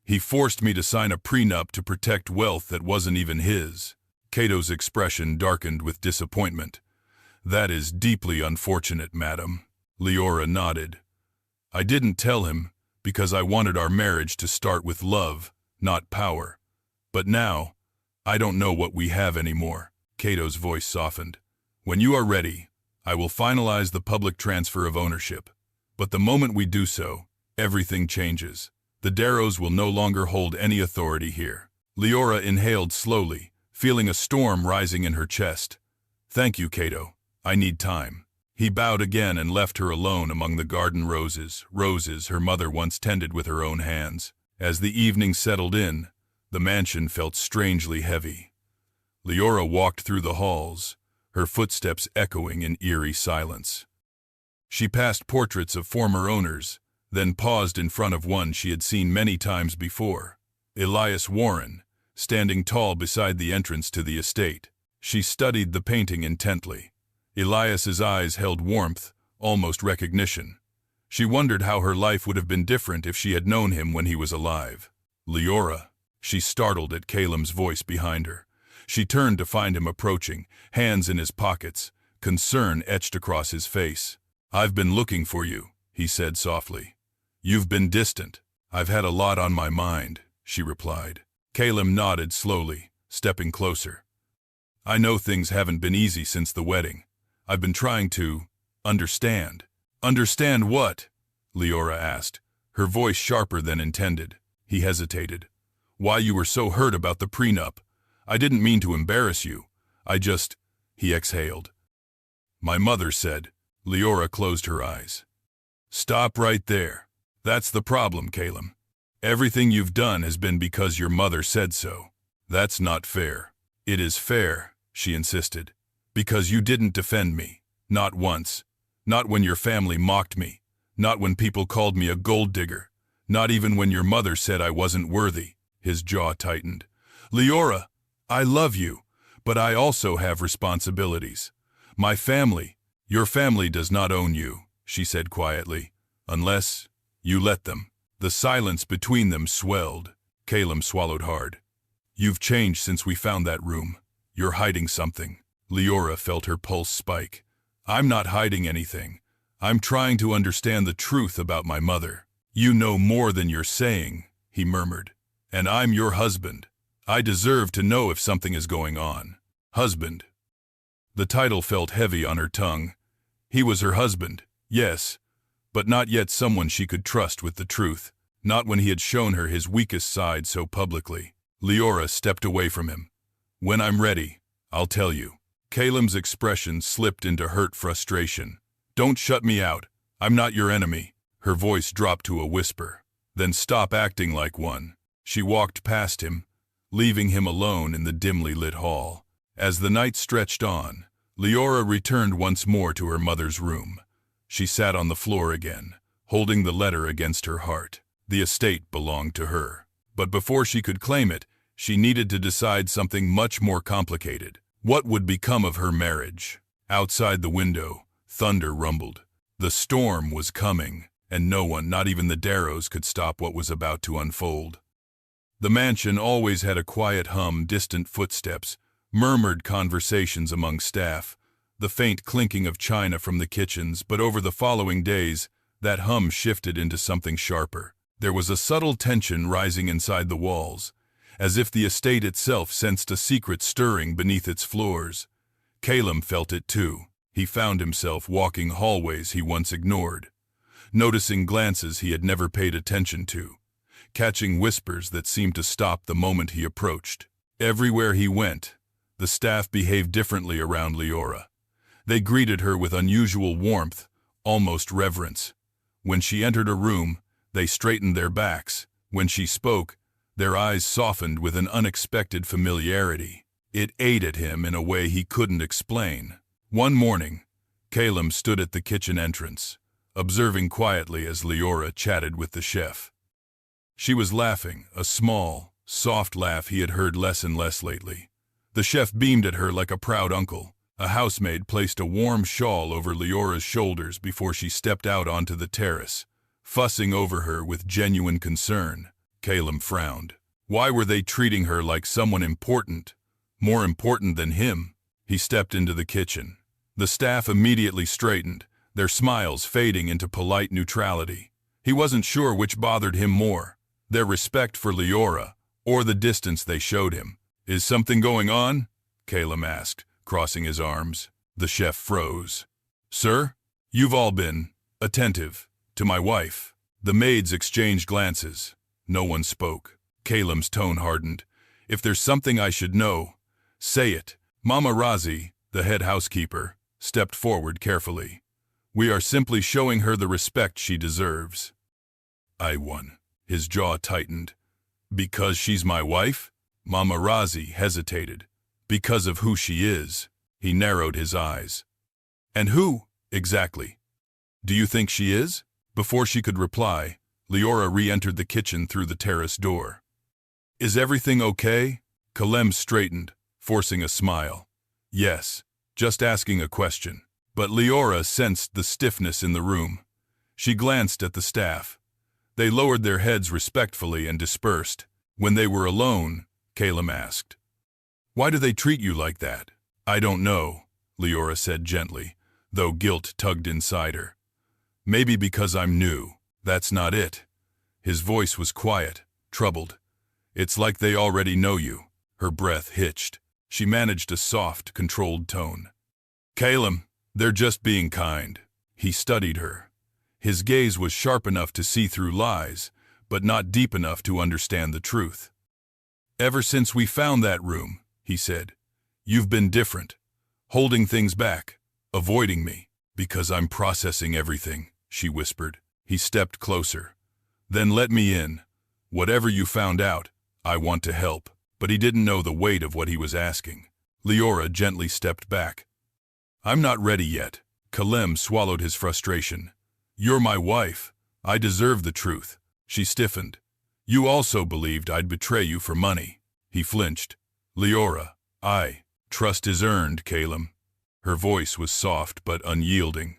He forced me to sign a prenup to protect wealth that wasn't even his. Cato's expression darkened with disappointment. That is deeply unfortunate, madam. Leora nodded. I didn't tell him because I wanted our marriage to start with love, not power. But now, I don't know what we have anymore. Cato's voice softened. When you are ready, I will finalize the public transfer of ownership. But the moment we do so, everything changes. The Darrows will no longer hold any authority here. Leora inhaled slowly, feeling a storm rising in her chest. Thank you, Cato. I need time. He bowed again and left her alone among the garden roses her mother once tended with her own hands. As the evening settled in, the mansion felt strangely heavy. Leora walked through the halls, her footsteps echoing in eerie silence. She passed portraits of former owners, then paused in front of one she had seen many times before, Elias Warren, standing tall beside the entrance to the estate. She studied the painting intently. Elias's eyes held warmth, almost recognition. She wondered how her life would have been different if she had known him when he was alive. Leora, she startled at Calem's voice behind her. She turned to find him approaching, hands in his pockets, concern etched across his face. I've been looking for you, he said softly. You've been distant. I've had a lot on my mind, she replied. Calem nodded slowly, stepping closer. I know things haven't been easy since the wedding. I've been trying to understand. Understand what? Leora asked, her voice sharper than intended. He hesitated. Why you were so hurt about the prenup. I didn't mean to embarrass you. He exhaled. My mother said. Leora closed her eyes. Stop right there. That's the problem, Calem. Everything you've done has been because your mother said so. That's not fair. It is fair, she insisted. Because you didn't defend me. Not once. Not when your family mocked me. Not when people called me a gold digger. Not even when your mother said I wasn't worthy. His jaw tightened. Leora, I love you, but I also have responsibilities. My family, your family does not own you, she said quietly, unless you let them. The silence between them swelled. Calem swallowed hard. You've changed since we found that room. You're hiding something. Leora felt her pulse spike. I'm not hiding anything. I'm trying to understand the truth about my mother. You know more than you're saying, he murmured. And I'm your husband. I deserve to know if something is going on. Husband. The title felt heavy on her tongue. He was her husband, yes, but not yet someone she could trust with the truth, not when he had shown her his weakest side so publicly. Leora stepped away from him. When I'm ready, I'll tell you. Calem's expression slipped into hurt frustration. Don't shut me out. I'm not your enemy. Her voice dropped to a whisper. Then stop acting like one. She walked past him, leaving him alone in the dimly lit hall. As the night stretched on, Leora returned once more to her mother's room. She sat on the floor again, holding the letter against her heart. The estate belonged to her. But before she could claim it, she needed to decide something much more complicated. What would become of her marriage? Outside the window, thunder rumbled. The storm was coming, and no one, not even the Darrows, could stop what was about to unfold. The mansion always had a quiet hum, distant footsteps, murmured conversations among staff, the faint clinking of china from the kitchens, but over the following days, that hum shifted into something sharper. There was a subtle tension rising inside the walls, as if the estate itself sensed a secret stirring beneath its floors. Calem felt it too. He found himself walking hallways he once ignored, noticing glances he had never paid attention to, catching whispers that seemed to stop the moment he approached. Everywhere he went, the staff behaved differently around Leora. They greeted her with unusual warmth, almost reverence. When she entered a room, they straightened their backs. When she spoke, their eyes softened with an unexpected familiarity. It ate at him in a way he couldn't explain. One morning, Calem stood at the kitchen entrance, observing quietly as Leora chatted with the chef. She was laughing, a small, soft laugh he had heard less and less lately. The chef beamed at her like a proud uncle. A housemaid placed a warm shawl over Leora's shoulders before she stepped out onto the terrace, fussing over her with genuine concern. Calem frowned. Why were they treating her like someone important? More important than him? He stepped into the kitchen. The staff immediately straightened, their smiles fading into polite neutrality. He wasn't sure which bothered him more, their respect for Leora or the distance they showed him. "Is something going on?" Caleb asked, crossing his arms. The chef froze. "Sir, you've all been attentive to my wife." The maids exchanged glances. No one spoke. Caleb's tone hardened. "If there's something I should know, say it." Mama Razi, the head housekeeper, stepped forward carefully. "We are simply showing her the respect she deserves." I won. His jaw tightened. "Because she's my wife?" Mama Razi hesitated. "Because of who she is." He narrowed his eyes. "And who, exactly, do you think she is?" Before she could reply, Leora re-entered the kitchen through the terrace door. "Is everything okay?" Kalem straightened, forcing a smile. "Yes, just asking a question." But Leora sensed the stiffness in the room. She glanced at the staff. They lowered their heads respectfully and dispersed. When they were alone, Caleb asked, "Why do they treat you like that?" "I don't know," Leora said gently, though guilt tugged inside her. "Maybe because I'm new. That's not it." His voice was quiet, troubled. "It's like they already know you." Her breath hitched. She managed a soft, controlled tone. "Caleb, they're just being kind." He studied her. His gaze was sharp enough to see through lies, but not deep enough to understand the truth. "Ever since we found that room," he said, "you've been different, holding things back, avoiding me." "Because I'm processing everything," she whispered. He stepped closer. "Then let me in. Whatever you found out, I want to help." But he didn't know the weight of what he was asking. Leora gently stepped back. "I'm not ready yet." Kalem swallowed his frustration. "You're my wife. I deserve the truth." She stiffened. "You also believed I'd betray you for money." He flinched. "Leora, trust is earned, Caleb." Her voice was soft but unyielding.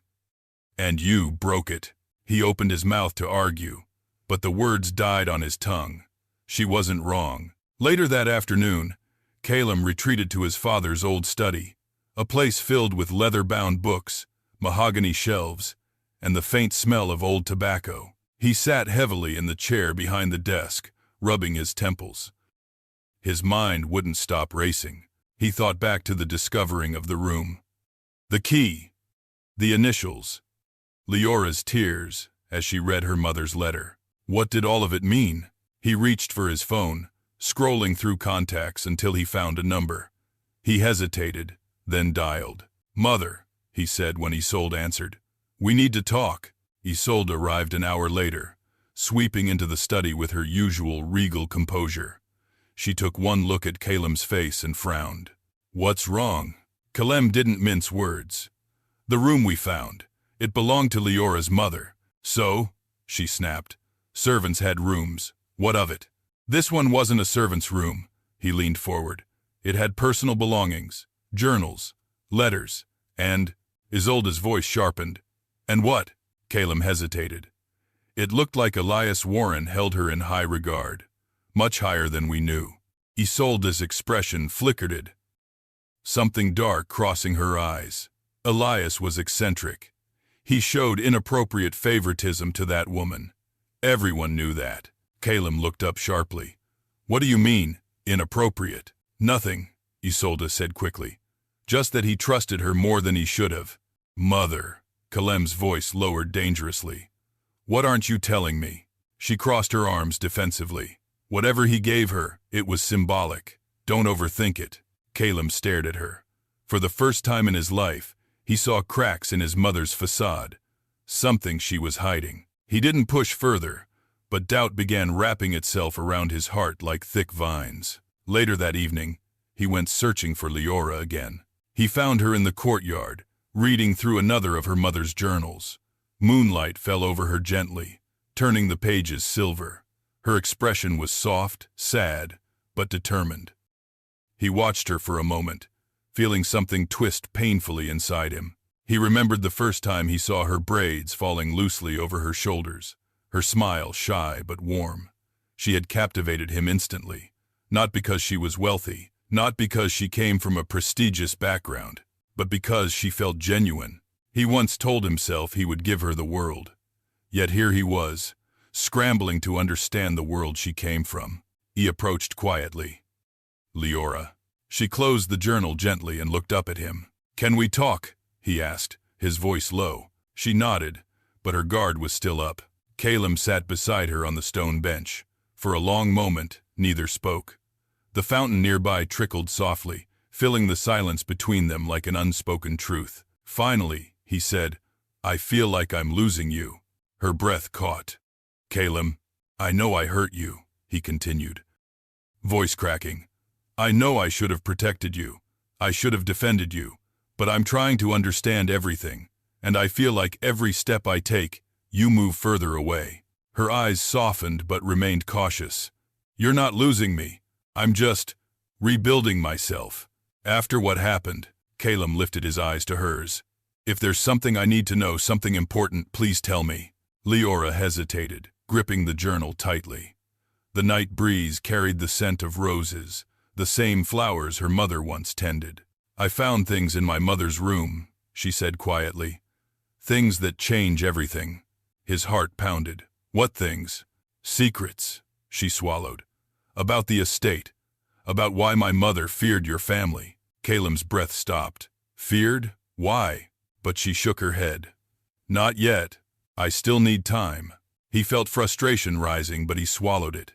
"And you broke it." He opened his mouth to argue, but the words died on his tongue. She wasn't wrong. Later that afternoon, Caleb retreated to his father's old study, a place filled with leather-bound books, mahogany shelves, and the faint smell of old tobacco. He sat heavily in the chair behind the desk, rubbing his temples. His mind wouldn't stop racing. He thought back to the discovering of the room. The key, the initials, Leora's tears as she read her mother's letter. What did all of it mean? He reached for his phone, scrolling through contacts until he found a number. He hesitated, then dialed. "Mother," he said when Isolde answered. "We need to talk." Isolde arrived an hour later, sweeping into the study with her usual regal composure. She took one look at Caleb's face and frowned. "What's wrong?" Caleb didn't mince words. "The room we found. It belonged to Leora's mother." "So?" she snapped. "Servants had rooms. What of it?" "This one wasn't a servant's room." He leaned forward. "It had personal belongings, journals, letters, and—" Isolde's voice sharpened. "And what?" Caleb hesitated. "It looked like Elias Warren held her in high regard, much higher than we knew." Isolde's expression flickered. Something dark crossing her eyes. Elias was eccentric. He showed inappropriate favoritism to that woman. Everyone knew that. Caleb looked up sharply. "What do you mean, inappropriate?" "Nothing," Isolde said quickly. "Just that he trusted her more than he should have." "Mother," Caleb's voice lowered dangerously. "What aren't you telling me?" She crossed her arms defensively. "Whatever he gave her, it was symbolic. Don't overthink it." Caleb stared at her. For the first time in his life, he saw cracks in his mother's facade. Something she was hiding. He didn't push further, but doubt began wrapping itself around his heart like thick vines. Later that evening, he went searching for Leora again. He found her in the courtyard, reading through another of her mother's journals. Moonlight fell over her gently, turning the pages silver. Her expression was soft, sad, but determined. He watched her for a moment, feeling something twist painfully inside him. He remembered the first time he saw her braids falling loosely over her shoulders, her smile shy but warm. She had captivated him instantly, not because she was wealthy, not because she came from a prestigious background, but because she felt genuine. He once told himself he would give her the world. Yet here he was, scrambling to understand the world she came from. He approached quietly. Leora. She closed the journal gently and looked up at him. "Can we talk?" he asked, his voice low. She nodded, but her guard was still up. Caleb sat beside her on the stone bench. For a long moment, neither spoke. The fountain nearby trickled softly, filling the silence between them like an unspoken truth. Finally, he said, "I feel like I'm losing you." Her breath caught. "Caleb, I know I hurt you," he continued, voice cracking. "I know I should have protected you. I should have defended you. But I'm trying to understand everything, and I feel like every step I take, you move further away." Her eyes softened but remained cautious. "You're not losing me. I'm just rebuilding myself." After what happened, Caleb lifted his eyes to hers. "If there's something I need to know, something important, please tell me." Leora hesitated, gripping the journal tightly. The night breeze carried the scent of roses, the same flowers her mother once tended. "I found things in my mother's room," she said quietly. "Things that change everything." His heart pounded. "What things?" "Secrets," she swallowed. "About the estate. About why my mother feared your family." Caleb's breath stopped. "Feared? Why?" But she shook her head. "Not yet. I still need time." He felt frustration rising, but he swallowed it.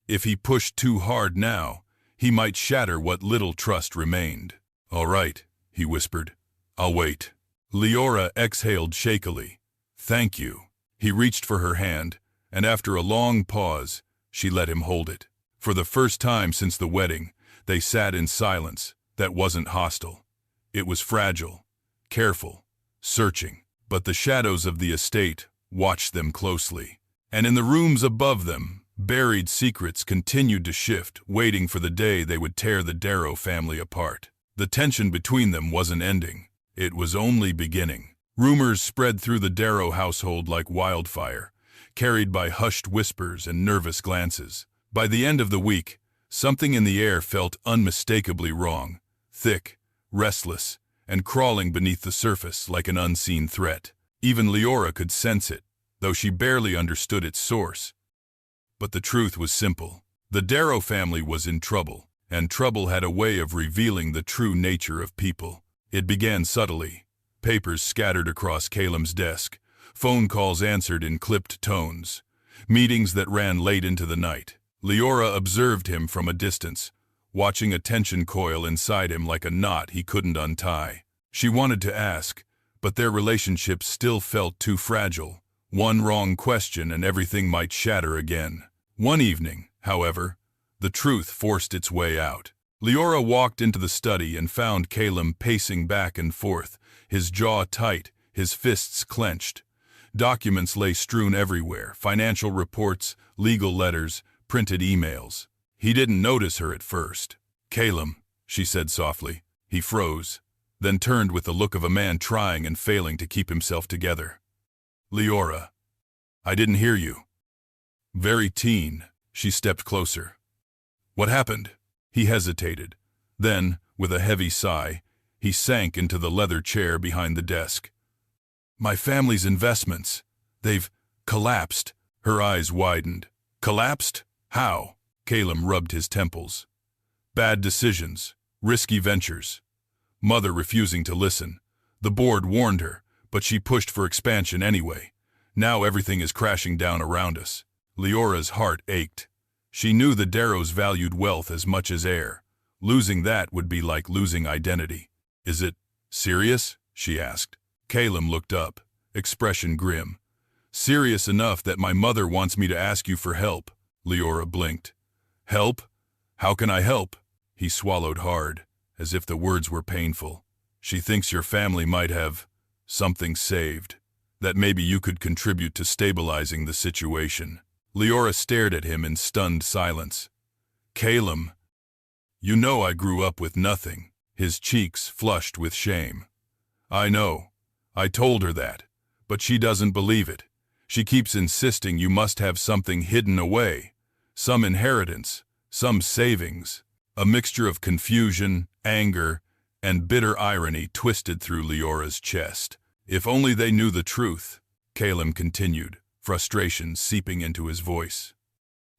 If he pushed too hard now, he might shatter what little trust remained. "All right," he whispered. "I'll wait." Leora exhaled shakily. "Thank you." He reached for her hand, and after a long pause, she let him hold it. For the first time since the wedding, they sat in silence that wasn't hostile. It was fragile, careful, searching. But the shadows of the estate watched them closely. And in the rooms above them, buried secrets continued to shift, waiting for the day they would tear the Darrow family apart. The tension between them wasn't ending. It was only beginning. Rumors spread through the Darrow household like wildfire, carried by hushed whispers and nervous glances. By the end of the week, something in the air felt unmistakably wrong, thick, restless, and crawling beneath the surface like an unseen threat. Even Leora could sense it, though she barely understood its source. But the truth was simple. The Darrow family was in trouble, and trouble had a way of revealing the true nature of people. It began subtly. Papers scattered across Caleb's desk, phone calls answered in clipped tones, meetings that ran late into the night. Leora observed him from a distance, watching a tension coil inside him like a knot he couldn't untie. She wanted to ask, but their relationship still felt too fragile. One wrong question and everything might shatter again. One evening, however, the truth forced its way out. Leora walked into the study and found Caleb pacing back and forth, his jaw tight, his fists clenched. Documents lay strewn everywhere, financial reports, legal letters, printed emails. He didn't notice her at first. "Caleb," she said softly. He froze, then turned with the look of a man trying and failing to keep himself together. "Leora, I didn't hear you." Very teen, she stepped closer. "What happened?" He hesitated. Then, with a heavy sigh, he sank into the leather chair behind the desk. "My family's investments, they've collapsed." Her eyes widened. "Collapsed? How?" Caleb rubbed his temples. "Bad decisions, risky ventures. Mother refusing to listen. The board warned her, but she pushed for expansion anyway. Now everything is crashing down around us." Leora's heart ached. She knew the Darrows valued wealth as much as air. Losing that would be like losing identity. "Is it serious?" she asked. Caleb looked up, expression grim. "Serious enough that my mother wants me to ask you for help." Leora blinked. "Help? How can I help?" He swallowed hard, as if the words were painful. "She thinks your family might have something saved, that maybe you could contribute to stabilizing the situation." Leora stared at him in stunned silence. "Caleb, you know I grew up with nothing." His cheeks flushed with shame. "I know. I told her that, but she doesn't believe it. She keeps insisting you must have something hidden away, some inheritance, some savings." A mixture of confusion, anger, and bitter irony twisted through Leora's chest. "If only they knew the truth," Caleb continued, frustration seeping into his voice.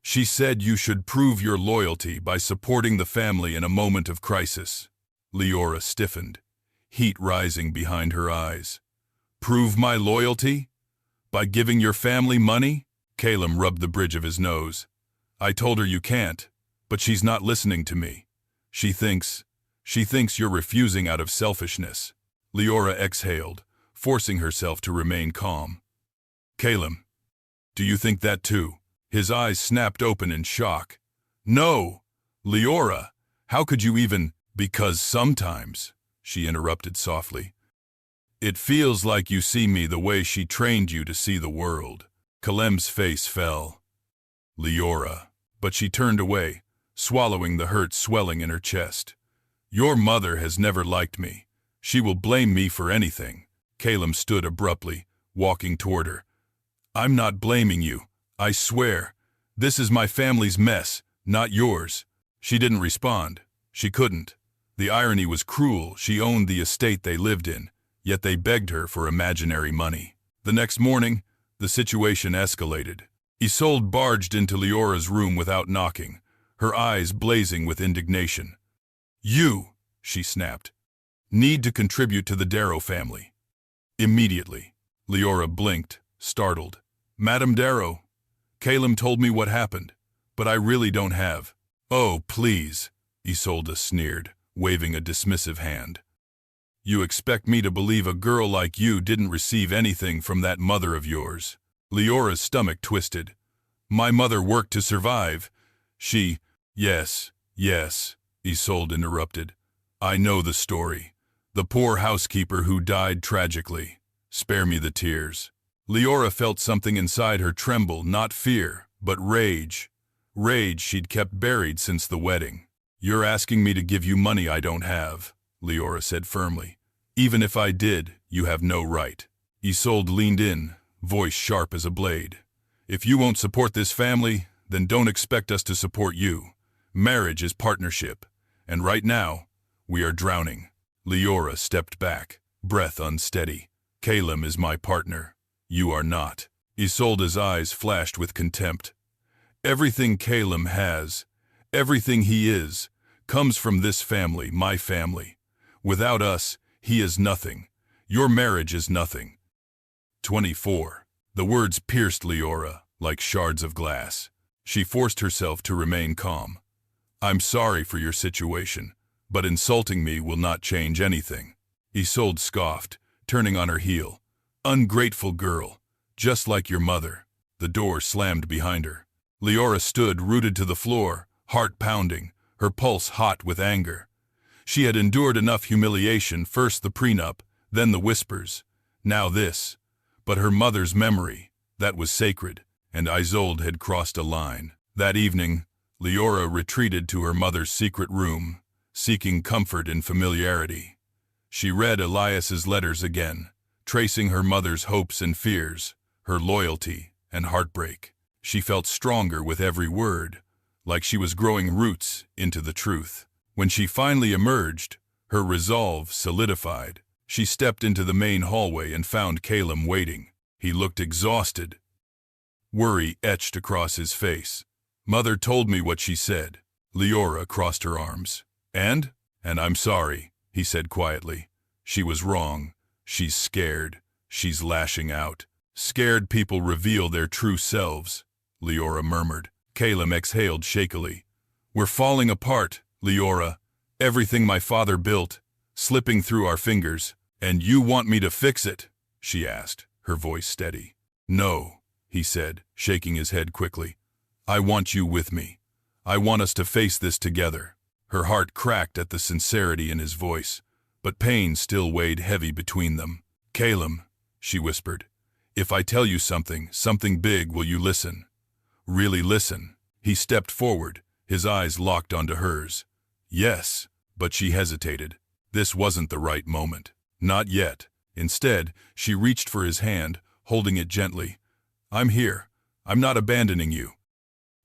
She said you should prove your loyalty by supporting the family in a moment of crisis. Leora stiffened, heat rising behind her eyes. Prove my loyalty? By giving your family money? Caleb rubbed the bridge of his nose. I told her you can't, but she's not listening to me. She thinks you're refusing out of selfishness. Leora exhaled, forcing herself to remain calm. Caleb, do you think that too? His eyes snapped open in shock. No! Leora, how could you even— Because sometimes, she interrupted softly, it feels like you see me the way she trained you to see the world. Kalem's face fell. Leora. But she turned away, swallowing the hurt swelling in her chest. Your mother has never liked me. She will blame me for anything. Caleb stood abruptly, walking toward her. I'm not blaming you. I swear. This is my family's mess, not yours. She didn't respond. She couldn't. The irony was cruel. She owned the estate they lived in, yet they begged her for imaginary money. The next morning, the situation escalated. Isolde barged into Leora's room without knocking, her eyes blazing with indignation. You, she snapped, need to contribute to the Darrow family. Immediately. Leora blinked, startled. Madame Darrow, Caleb told me what happened, but I really don't have. Oh, please, Isolde sneered, waving a dismissive hand. You expect me to believe a girl like you didn't receive anything from that mother of yours? Leora's stomach twisted. My mother worked to survive. She— Yes, Isolde interrupted. I know the story. The poor housekeeper who died tragically. Spare me the tears. Leora felt something inside her tremble, not fear, but rage. Rage she'd kept buried since the wedding. You're asking me to give you money I don't have, Leora said firmly. Even if I did, you have no right. Isolde leaned in, voice sharp as a blade. If you won't support this family, then don't expect us to support you. Marriage is partnership, and right now, we are drowning. Leora stepped back, breath unsteady. Caleb is my partner. You are not. Isolde's eyes flashed with contempt. Everything Caleb has, everything he is, comes from this family, my family. Without us, he is nothing. Your marriage is nothing. 24. The words pierced Leora like shards of glass. She forced herself to remain calm. I'm sorry for your situation, but insulting me will not change anything. Isolde scoffed, turning on her heel. Ungrateful girl, just like your mother. The door slammed behind her. Leora stood rooted to the floor, heart pounding, her pulse hot with anger. She had endured enough humiliation, first the prenup, then the whispers, now this. But her mother's memory, that was sacred, and Isolde had crossed a line. That evening, Leora retreated to her mother's secret room, seeking comfort in familiarity. She read Elias's letters again, tracing her mother's hopes and fears, her loyalty and heartbreak. She felt stronger with every word, like she was growing roots into the truth. When she finally emerged, her resolve solidified. She stepped into the main hallway and found Caleb waiting. He looked exhausted. Worry etched across his face. Mother told me what she said. Leora crossed her arms. And I'm sorry, he said quietly. She was wrong. She's scared. She's lashing out. Scared people reveal their true selves, Leora murmured. Caleb exhaled shakily. We're falling apart, Leora. Everything my father built, slipping through our fingers. And you want me to fix it? She asked, her voice steady. No, he said, shaking his head quickly. I want you with me. I want us to face this together. Her heart cracked at the sincerity in his voice, but pain still weighed heavy between them. Caleb, she whispered, if I tell you something big, will you listen? Really listen? He stepped forward, his eyes locked onto hers. Yes, but she hesitated. This wasn't the right moment. Not yet. Instead, she reached for his hand, holding it gently. I'm here. I'm not abandoning you.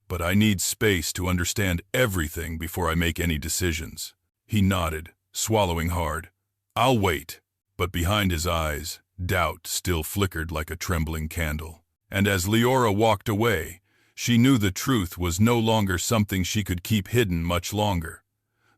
But I need space to understand everything before I make any decisions. He nodded, swallowing hard. I'll wait. But behind his eyes, doubt still flickered like a trembling candle. And as Leora walked away, She knew the truth was no longer something she could keep hidden much longer.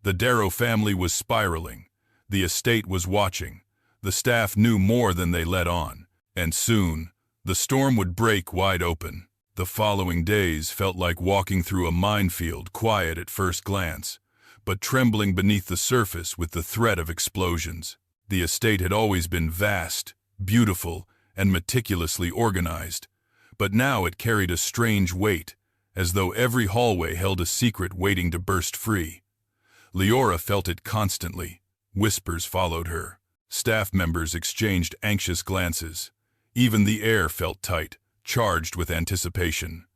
The Darrow family was spiraling. The estate was watching. The staff knew more than they let on. And soon, the storm would break wide open. The following days felt like walking through a minefield, quiet at first glance, but trembling beneath the surface with the threat of explosions. The estate had always been vast, beautiful, and meticulously organized, but now it carried a strange weight, as though every hallway held a secret waiting to burst free. Leora felt it constantly. Whispers followed her. Staff members exchanged anxious glances. Even the air felt tight, charged with anticipation.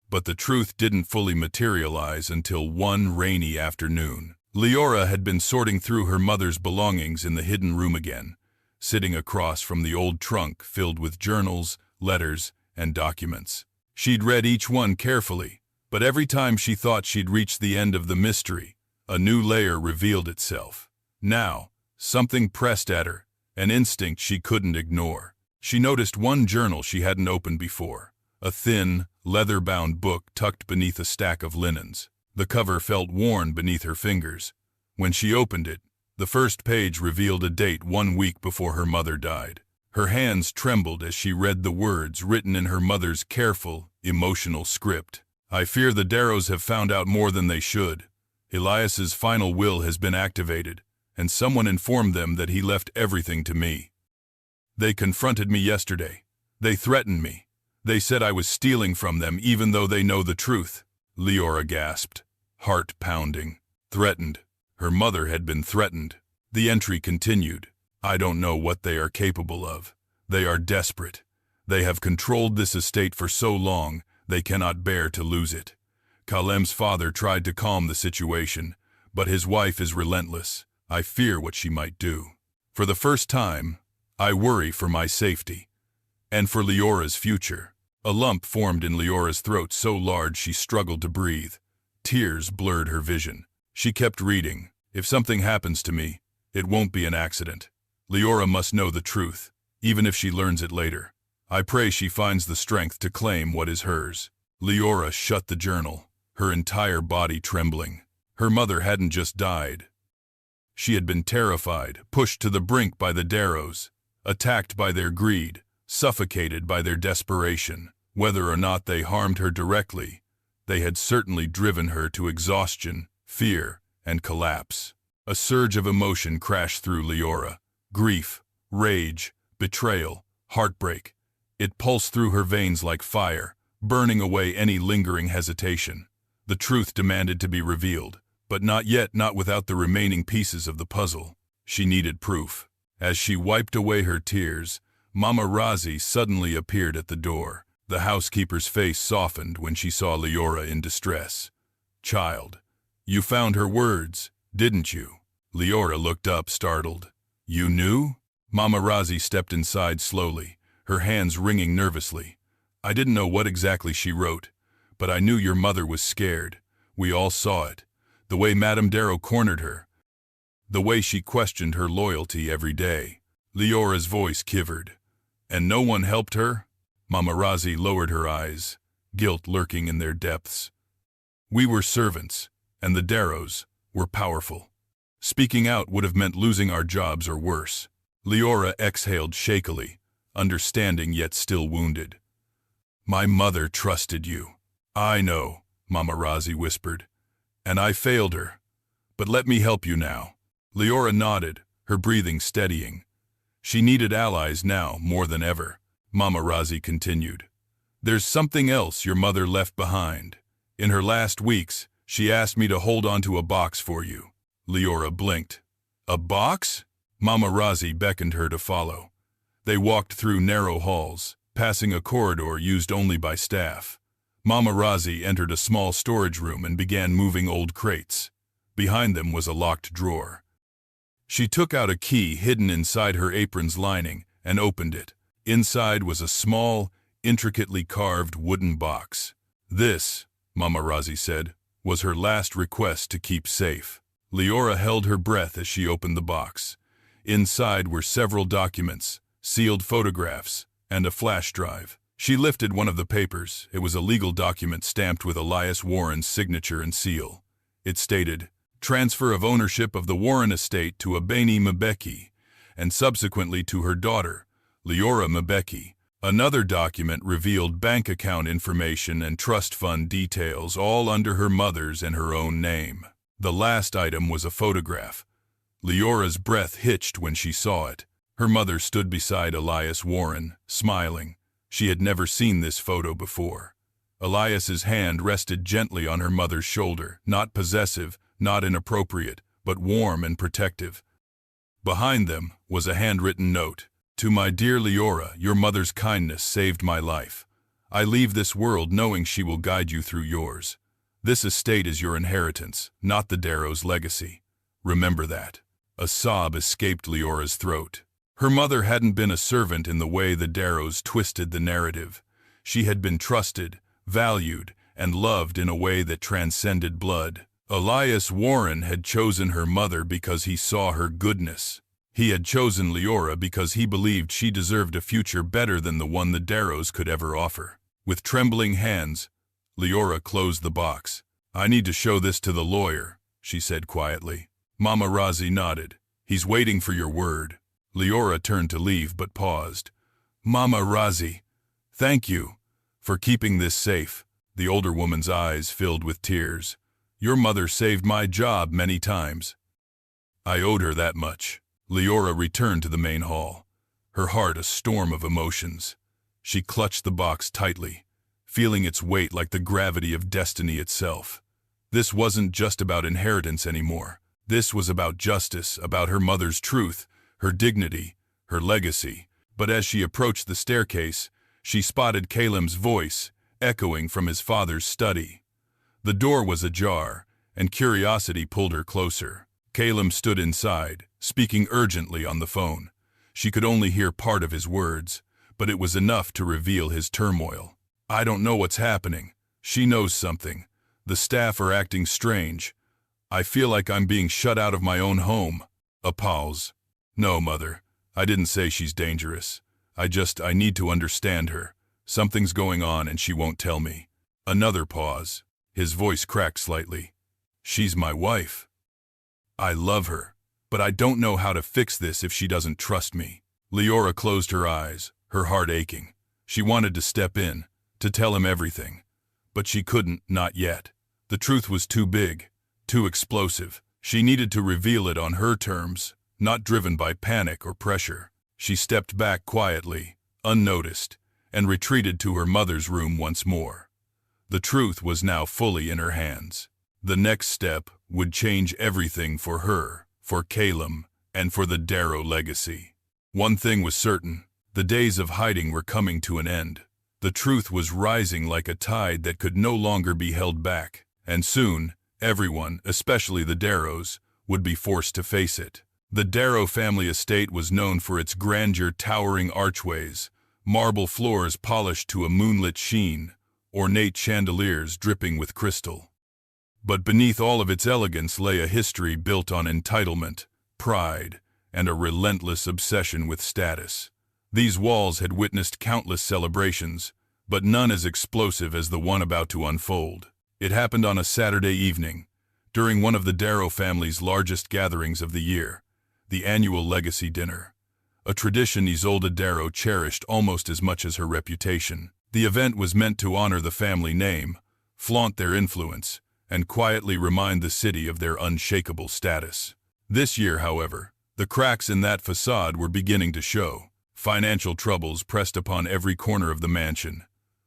But the truth didn't fully materialize until one rainy afternoon. Leora had been sorting through her mother's belongings in the hidden room again, sitting across from the old trunk filled with journals, letters, and documents. She'd read each one carefully, but every time she thought she'd reached the end of the mystery, a new layer revealed itself. Now, something pressed at her, an instinct she couldn't ignore. She noticed one journal she hadn't opened before, a thin, leather-bound book tucked beneath a stack of linens. The cover felt worn beneath her fingers. When she opened it, the first page revealed a date 1 week before her mother died. Her hands trembled as she read the words written in her mother's careful, emotional script. "I fear the Darrows have found out more than they should. Elias's final will has been activated, and someone informed them that he left everything to me. They confronted me yesterday. They threatened me. They said I was stealing from them even though they know the truth." Leora gasped, heart pounding. Threatened. Her mother had been threatened. The entry continued. "I don't know what they are capable of. They are desperate. They have controlled this estate for so long, they cannot bear to lose it. Kalem's father tried to calm the situation, but his wife is relentless. I fear what she might do. For the first time, I worry for my safety, and for Leora's future." A lump formed in Leora's throat so large she struggled to breathe. Tears blurred her vision. She kept reading. "If something happens to me, it won't be an accident. Leora must know the truth, even if she learns it later. I pray she finds the strength to claim what is hers." Leora shut the journal, her entire body trembling. Her mother hadn't just died. She had been terrified, pushed to the brink by the Darrows, attacked by their greed, suffocated by their desperation. Whether or not they harmed her directly, they had certainly driven her to exhaustion, fear, and collapse. A surge of emotion crashed through Leora. Grief, rage, betrayal, heartbreak. It pulsed through her veins like fire, burning away any lingering hesitation. The truth demanded to be revealed, but not without the remaining pieces of the puzzle. She needed proof. As she wiped away her tears, Mama Razi suddenly appeared at the door. The housekeeper's face softened when she saw Leora in distress. "Child, you found her words, didn't you?" Leora looked up, startled. "You knew?" Mama Razi stepped inside slowly, her hands wringing nervously. "I didn't know what exactly she wrote, but I knew your mother was scared. We all saw it. The way Madame Darrow cornered her. The way she questioned her loyalty every day." Leora's voice quivered. "And no one helped her?" Mama Razi lowered her eyes, guilt lurking in their depths. "We were servants, and the Darrows were powerful. Speaking out would have meant losing our jobs or worse." Leora exhaled shakily, understanding yet still wounded. "My mother trusted you." "I know," Mama Razi whispered, "and I failed her. But let me help you now." Leora nodded, her breathing steadying. She needed allies now more than ever. Mama Razi continued. "There's something else your mother left behind. In her last weeks, she asked me to hold onto a box for you." Leora blinked. "A box?" Mama Razi beckoned her to follow. They walked through narrow halls, passing a corridor used only by staff. Mama Razi entered a small storage room and began moving old crates. Behind them was a locked drawer. She took out a key hidden inside her apron's lining and opened it. Inside was a small, intricately carved wooden box. This, Mama Razi said, was her last request to keep safe. Leora held her breath as she opened the box. Inside were several documents, sealed photographs, and a flash drive. She lifted one of the papers. It was a legal document stamped with Elias Warren's signature and seal. It stated, "Transfer of ownership of the Warren estate to Abeni Mbeki, and subsequently to her daughter, Leora Mbeki." Another document revealed bank account information and trust fund details, all under her mother's and her own name. The last item was a photograph. Leora's breath hitched when she saw it. Her mother stood beside Elias Warren, smiling. She had never seen this photo before. Elias's hand rested gently on her mother's shoulder, not possessive, not inappropriate, but warm and protective. Behind them was a handwritten note. "To my dear Leora, your mother's kindness saved my life. I leave this world knowing she will guide you through yours. This estate is your inheritance, not the Darrow's legacy. Remember that." A sob escaped Leora's throat. Her mother hadn't been a servant in the way the Darrows twisted the narrative. She had been trusted, valued, and loved in a way that transcended blood. Elias Warren had chosen her mother because he saw her goodness. He had chosen Leora because he believed she deserved a future better than the one the Darrows could ever offer. With trembling hands, Leora closed the box. "I need to show this to the lawyer," she said quietly. Mama Razi nodded. "He's waiting for your word." Leora turned to leave but paused. "Mama Razi, thank you for keeping this safe." The older woman's eyes filled with tears. "Your mother saved my job many times. I owed her that much." Leora returned to the main hall, her heart a storm of emotions. She clutched the box tightly, feeling its weight like the gravity of destiny itself. This wasn't just about inheritance anymore. This was about justice, about her mother's truth, her dignity, her legacy. But as she approached the staircase, she spotted Calem's voice echoing from his father's study. The door was ajar, and curiosity pulled her closer. Calem stood inside, speaking urgently on the phone. She could only hear part of his words, but it was enough to reveal his turmoil. "I don't know what's happening. She knows something. The staff are acting strange. I feel like I'm being shut out of my own home." A pause. "No, Mother. I didn't say she's dangerous. I need to understand her. Something's going on and she won't tell me." Another pause. His voice cracked slightly. "She's my wife. I love her, but I don't know how to fix this if she doesn't trust me." Leora closed her eyes, her heart aching. She wanted to step in, to tell him everything. But she couldn't, not yet. The truth was too big, too explosive. She needed to reveal it on her terms, not driven by panic or pressure. She stepped back quietly, unnoticed, and retreated to her mother's room once more. The truth was now fully in her hands. The next step would change everything for her, for Calem, and for the Darrow legacy. One thing was certain: the days of hiding were coming to an end. The truth was rising like a tide that could no longer be held back, and soon, everyone, especially the Darrows, would be forced to face it. The Darrow family estate was known for its grandeur, towering archways, marble floors polished to a moonlit sheen, ornate chandeliers dripping with crystal. But beneath all of its elegance lay a history built on entitlement, pride, and a relentless obsession with status. These walls had witnessed countless celebrations, but none as explosive as the one about to unfold. It happened on a Saturday evening, during one of the Darrow family's largest gatherings of the year, the annual legacy dinner, a tradition Isolde Darrow cherished almost as much as her reputation. The event was meant to honor the family name, flaunt their influence, and quietly remind the city of their unshakable status. This year, however, the cracks in that facade were beginning to show. Financial troubles pressed upon every corner of the mansion.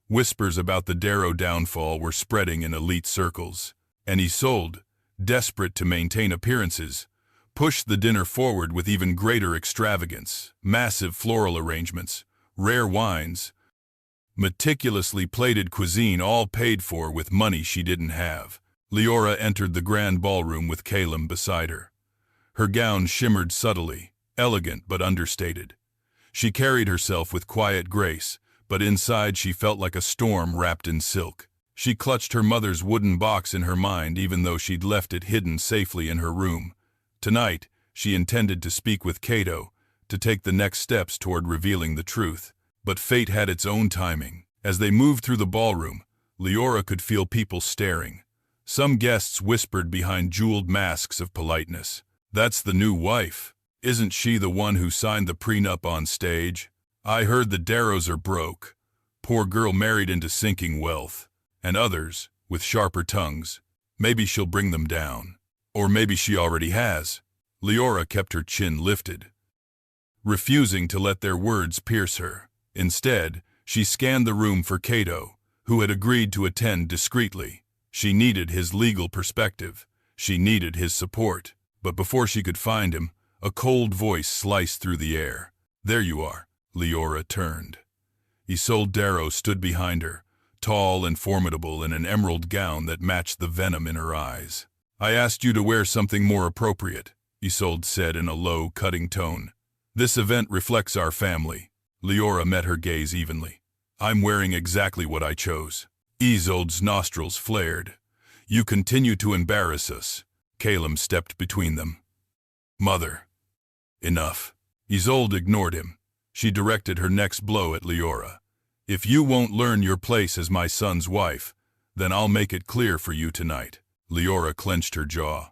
Whispers about the Darrow downfall were spreading in elite circles, and Isolde, desperate to maintain appearances, pushed the dinner forward with even greater extravagance: massive floral arrangements, rare wines, meticulously plated cuisine, all paid for with money she didn't have. Leora entered the grand ballroom with Calem beside her. Her gown shimmered subtly, elegant but understated. She carried herself with quiet grace, but inside she felt like a storm wrapped in silk. She clutched her mother's wooden box in her mind, even though she'd left it hidden safely in her room. Tonight, she intended to speak with Cato, to take the next steps toward revealing the truth. But fate had its own timing. As they moved through the ballroom, Leora could feel people staring. Some guests whispered behind jeweled masks of politeness. "That's the new wife. Isn't she the one who signed the prenup on stage? I heard the Darrows are broke. Poor girl married into sinking wealth." And others, with sharper tongues, "Maybe she'll bring them down. Or maybe she already has." Leora kept her chin lifted, refusing to let their words pierce her. Instead, she scanned the room for Cato, who had agreed to attend discreetly. She needed his legal perspective. She needed his support. But before she could find him, a cold voice sliced through the air. "There you are." Leora turned. Isolde Darrow stood behind her, tall and formidable in an emerald gown that matched the venom in her eyes. "I asked you to wear something more appropriate," Isolde said in a low, cutting tone. "This event reflects our family." Leora met her gaze evenly. "I'm wearing exactly what I chose." Isolde's nostrils flared. "You continue to embarrass us." Calum stepped between them. "Mother." "Enough." Isolde ignored him. She directed her next blow at Leora. "If you won't learn your place as my son's wife, then I'll make it clear for you tonight." Leora clenched her jaw.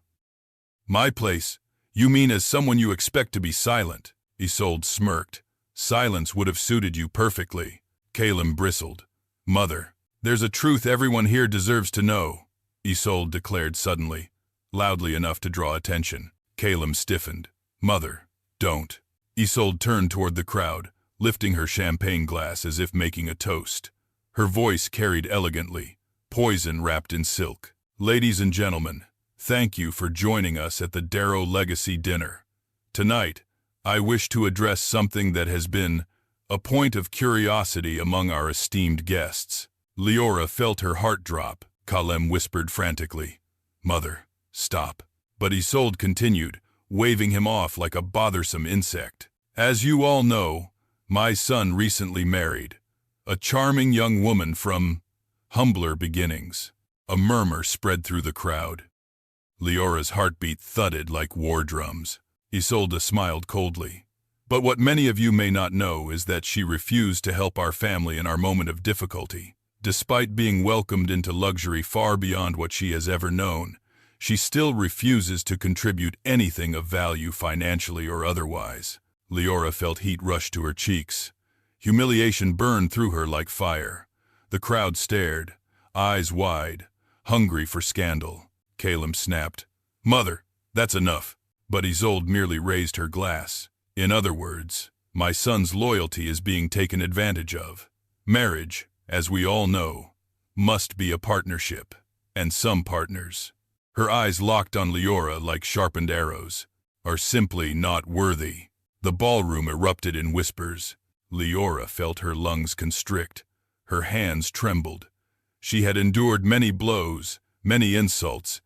"My place? You mean as someone you expect to be silent?" Isolde smirked. "Silence would have suited you perfectly." Calum bristled. "Mother, there's a truth everyone here deserves to know," Isolde declared suddenly, loudly enough to draw attention. Calum stiffened. "Mother, don't." Isolde turned toward the crowd, lifting her champagne glass as if making a toast. Her voice carried elegantly, poison wrapped in silk. "Ladies and gentlemen, thank you for joining us at the Darrow Legacy Dinner. Tonight, I wish to address something that has been a point of curiosity among our esteemed guests." Leora felt her heart drop. Calum whispered frantically, "Mother, stop." But Isolde continued, waving him off like a bothersome insect. "As you all know, my son recently married a charming young woman from humbler beginnings." A murmur spread through the crowd. Leora's heartbeat thudded like war drums. Isolde smiled coldly. "But what many of you may not know is that she refused to help our family in our moment of difficulty. Despite being welcomed into luxury far beyond what she has ever known, she still refuses to contribute anything of value financially or otherwise." Leora felt heat rush to her cheeks. Humiliation burned through her like fire. The crowd stared, eyes wide, hungry for scandal. Calum snapped, "Mother, that's enough." But Isolde merely raised her glass. "In other words, my son's loyalty is being taken advantage of. Marriage, as we all know, must be a partnership, and some partners," her eyes locked on Leora like sharpened arrows, "are simply not worthy." The ballroom erupted in whispers. Leora felt her lungs constrict. Her hands trembled. She had endured many blows, many insults,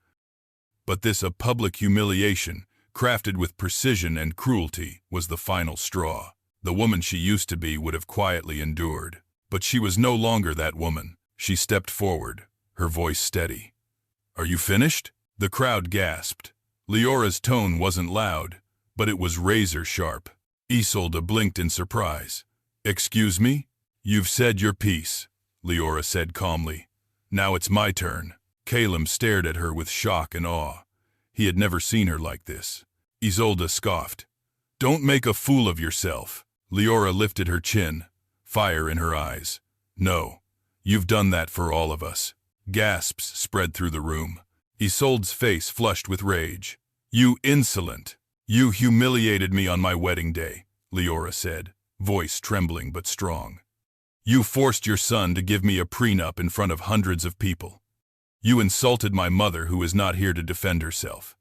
but this, a public humiliation, crafted with precision and cruelty, was the final straw. The woman she used to be would have quietly endured. But she was no longer that woman. She stepped forward, her voice steady. "Are you finished?" The crowd gasped. Leora's tone wasn't loud, but it was razor sharp. Isolde blinked in surprise. "Excuse me? You've said your piece," Leora said calmly. "Now it's my turn." Calum stared at her with shock and awe. He had never seen her like this. Isolde scoffed. "Don't make a fool of yourself." Leora lifted her chin, fire in her eyes. "No, you've done that for all of us." Gasps spread through the room. Isolde's face flushed with rage. "You insolent! You humiliated me on my wedding day," Leora said, voice trembling but strong. "You forced your son to give me a prenup in front of hundreds of people. You insulted my mother, who is not here to defend herself.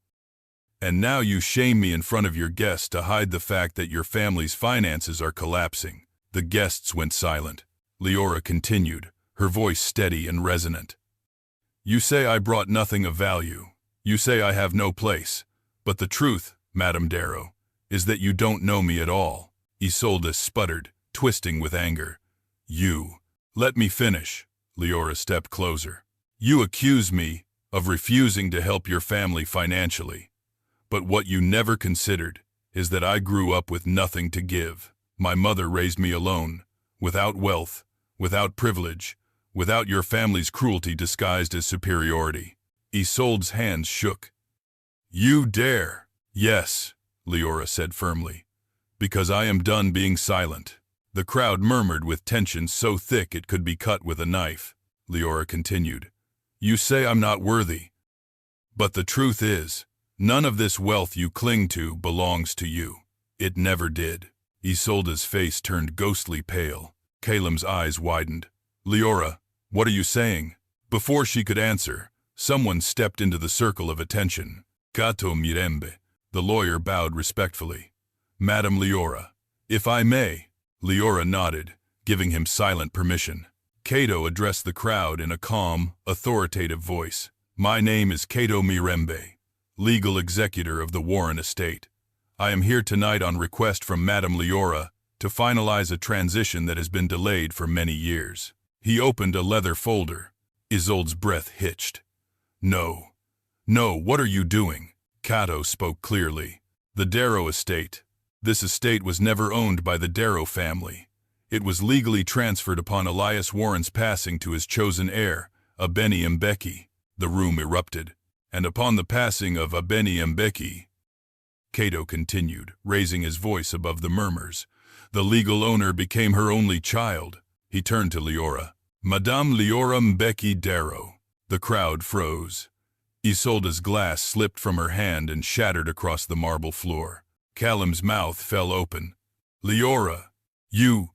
And now you shame me in front of your guests to hide the fact that your family's finances are collapsing." The guests went silent. Leora continued, her voice steady and resonant. "You say I brought nothing of value. You say I have no place. But the truth, Madame Darrow, is that you don't know me at all." Isolde sputtered, twisting with anger. "You." "Let me finish." Leora stepped closer. "You accuse me of refusing to help your family financially. But what you never considered is that I grew up with nothing to give. My mother raised me alone, without wealth, without privilege, without your family's cruelty disguised as superiority. Isolde's hands shook. You dare? Yes, Leora said firmly. Because I am done being silent. The crowd murmured with tension so thick it could be cut with a knife. Leora continued. You say I'm not worthy. But the truth is, none of this wealth you cling to belongs to you. It never did. Isolde's face turned ghostly pale. Calem's eyes widened. Leora, what are you saying? Before she could answer, someone stepped into the circle of attention. Cato Mirembe. The lawyer bowed respectfully. Madam Leora, if I may. Leora nodded, giving him silent permission. Cato addressed the crowd in a calm, authoritative voice. My name is Cato Mirembe, legal executor of the Warren estate. I am here tonight on request from Madam Leora to finalize a transition that has been delayed for many years. He opened a leather folder. Isolde's breath hitched. No, what are you doing? Cato spoke clearly. The Darrow estate. This estate was never owned by the Darrow family. It was legally transferred upon Elias Warren's passing to his chosen heir, Abeni Mbeki. The room erupted. And upon the passing of Abeni Mbeki, Cato continued, raising his voice above the murmurs, the legal owner became her only child. He turned to Leora. Madame Leora Mbeki Darrow. The crowd froze. Isolde's glass slipped from her hand and shattered across the marble floor. Calem's mouth fell open. Leora, you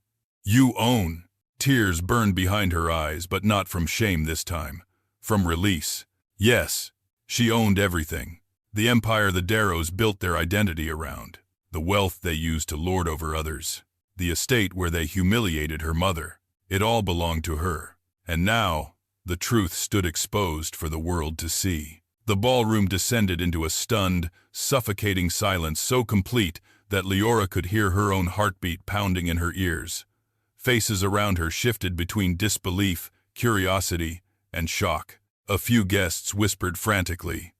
own. Tears burned behind her eyes, but not from shame this time. From release. Yes, she owned everything. The empire the Darrows built their identity around. The wealth they used to lord over others. The estate where they humiliated her mother. It all belonged to her. And now, the truth stood exposed for the world to see. The ballroom descended into a stunned, suffocating silence so complete that Leora could hear her own heartbeat pounding in her ears. Faces around her shifted between disbelief, curiosity, and shock. A few guests whispered frantically,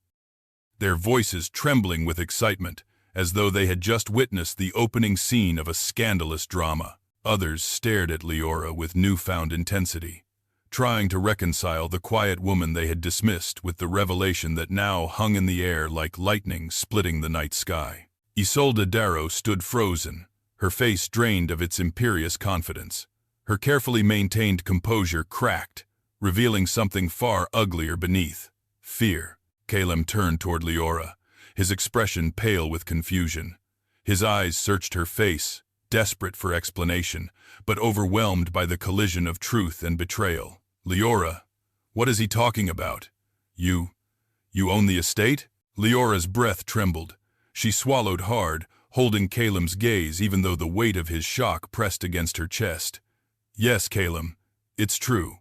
their voices trembling with excitement, as though they had just witnessed the opening scene of a scandalous drama. Others stared at Leora with newfound intensity, trying to reconcile the quiet woman they had dismissed with the revelation that now hung in the air like lightning splitting the night sky. Isolde Darrow stood frozen, her face drained of its imperious confidence. Her carefully maintained composure cracked, revealing something far uglier beneath. Fear. Calem turned toward Leora, his expression pale with confusion. His eyes searched her face, desperate for explanation, but overwhelmed by the collision of truth and betrayal. Leora, what is he talking about? You own the estate? Leora's breath trembled. She swallowed hard, holding Calem's gaze even though the weight of his shock pressed against her chest. Yes, Calem, it's true.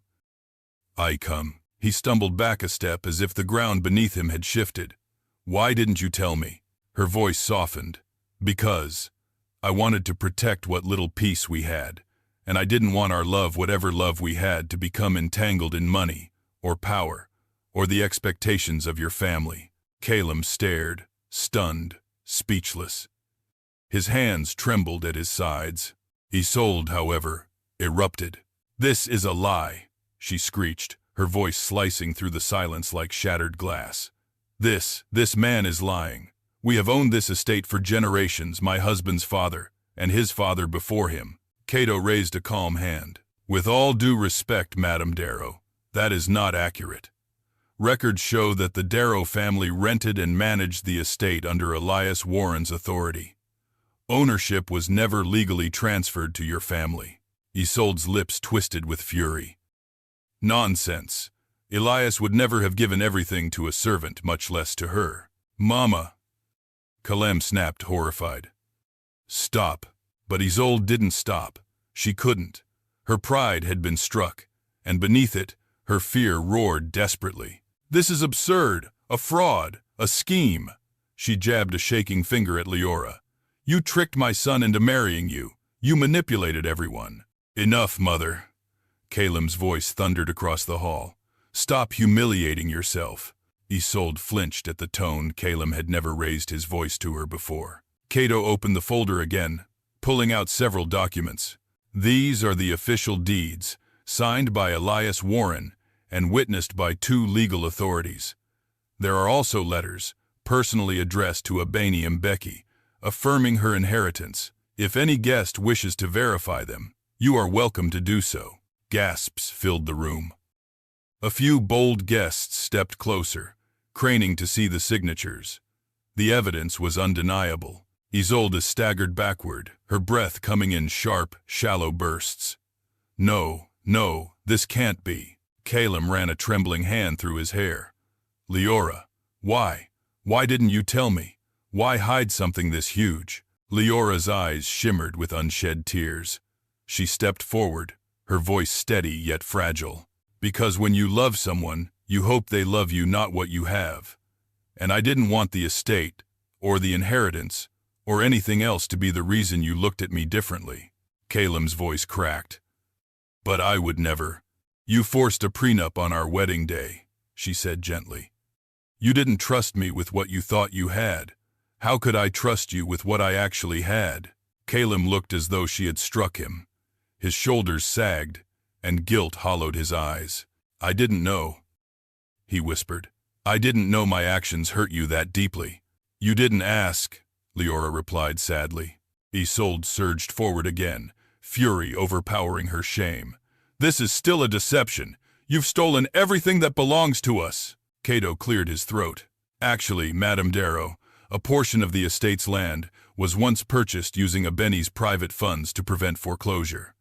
I come. He stumbled back a step as if the ground beneath him had shifted. Why didn't you tell me? Her voice softened. Because I wanted to protect what little peace we had, and I didn't want our love, whatever love we had, to become entangled in money, or power, or the expectations of your family. Calem stared, stunned, speechless. His hands trembled at his sides. Isolde, however, erupted. This is a lie, she screeched, her voice slicing through the silence like shattered glass. This man is lying. We have owned this estate for generations, my husband's father, and his father before him. Cato raised a calm hand. With all due respect, Madame Darrow, that is not accurate. Records show that the Darrow family rented and managed the estate under Elias Warren's authority. Ownership was never legally transferred to your family. Isolde's lips twisted with fury. Nonsense. Elias would never have given everything to a servant, much less to her. Mama. Calem snapped, horrified. Stop. But Isolde didn't stop. She couldn't. Her pride had been struck, and beneath it, her fear roared desperately. This is absurd, a fraud, a scheme. She jabbed a shaking finger at Leora. You tricked my son into marrying you. You manipulated everyone. Enough, mother. Calem's voice thundered across the hall. Stop humiliating yourself. Isolde flinched at the tone. Calem had never raised his voice to her before. Cato opened the folder again, pulling out several documents. These are the official deeds, signed by Elias Warren and witnessed by 2 legal authorities. There are also letters, personally addressed to Abeni Mbeki, affirming her inheritance. If any guest wishes to verify them, you are welcome to do so. Gasps filled the room. A few bold guests stepped closer, craning to see the signatures. The evidence was undeniable. Isolde staggered backward, her breath coming in sharp, shallow bursts. No, this can't be. Caleb ran a trembling hand through his hair. Leora, why? Why didn't you tell me? Why hide something this huge? Leora's eyes shimmered with unshed tears. She stepped forward, her voice steady yet fragile. Because when you love someone, you hope they love you not what you have. And I didn't want the estate, or the inheritance, or anything else to be the reason you looked at me differently. Caleb's voice cracked. But I would never. You forced a prenup on our wedding day, she said gently. You didn't trust me with what you thought you had. How could I trust you with what I actually had? Caleb looked as though she had struck him. His shoulders sagged, and guilt hollowed his eyes. I didn't know, he whispered. I didn't know my actions hurt you that deeply. You didn't ask, Leora replied sadly. Isolde surged forward again, fury overpowering her shame. This is still a deception. You've stolen everything that belongs to us. Cato cleared his throat. Actually, Madame Darrow, a portion of the estate's land was once purchased using Abeni's private funds to prevent foreclosure.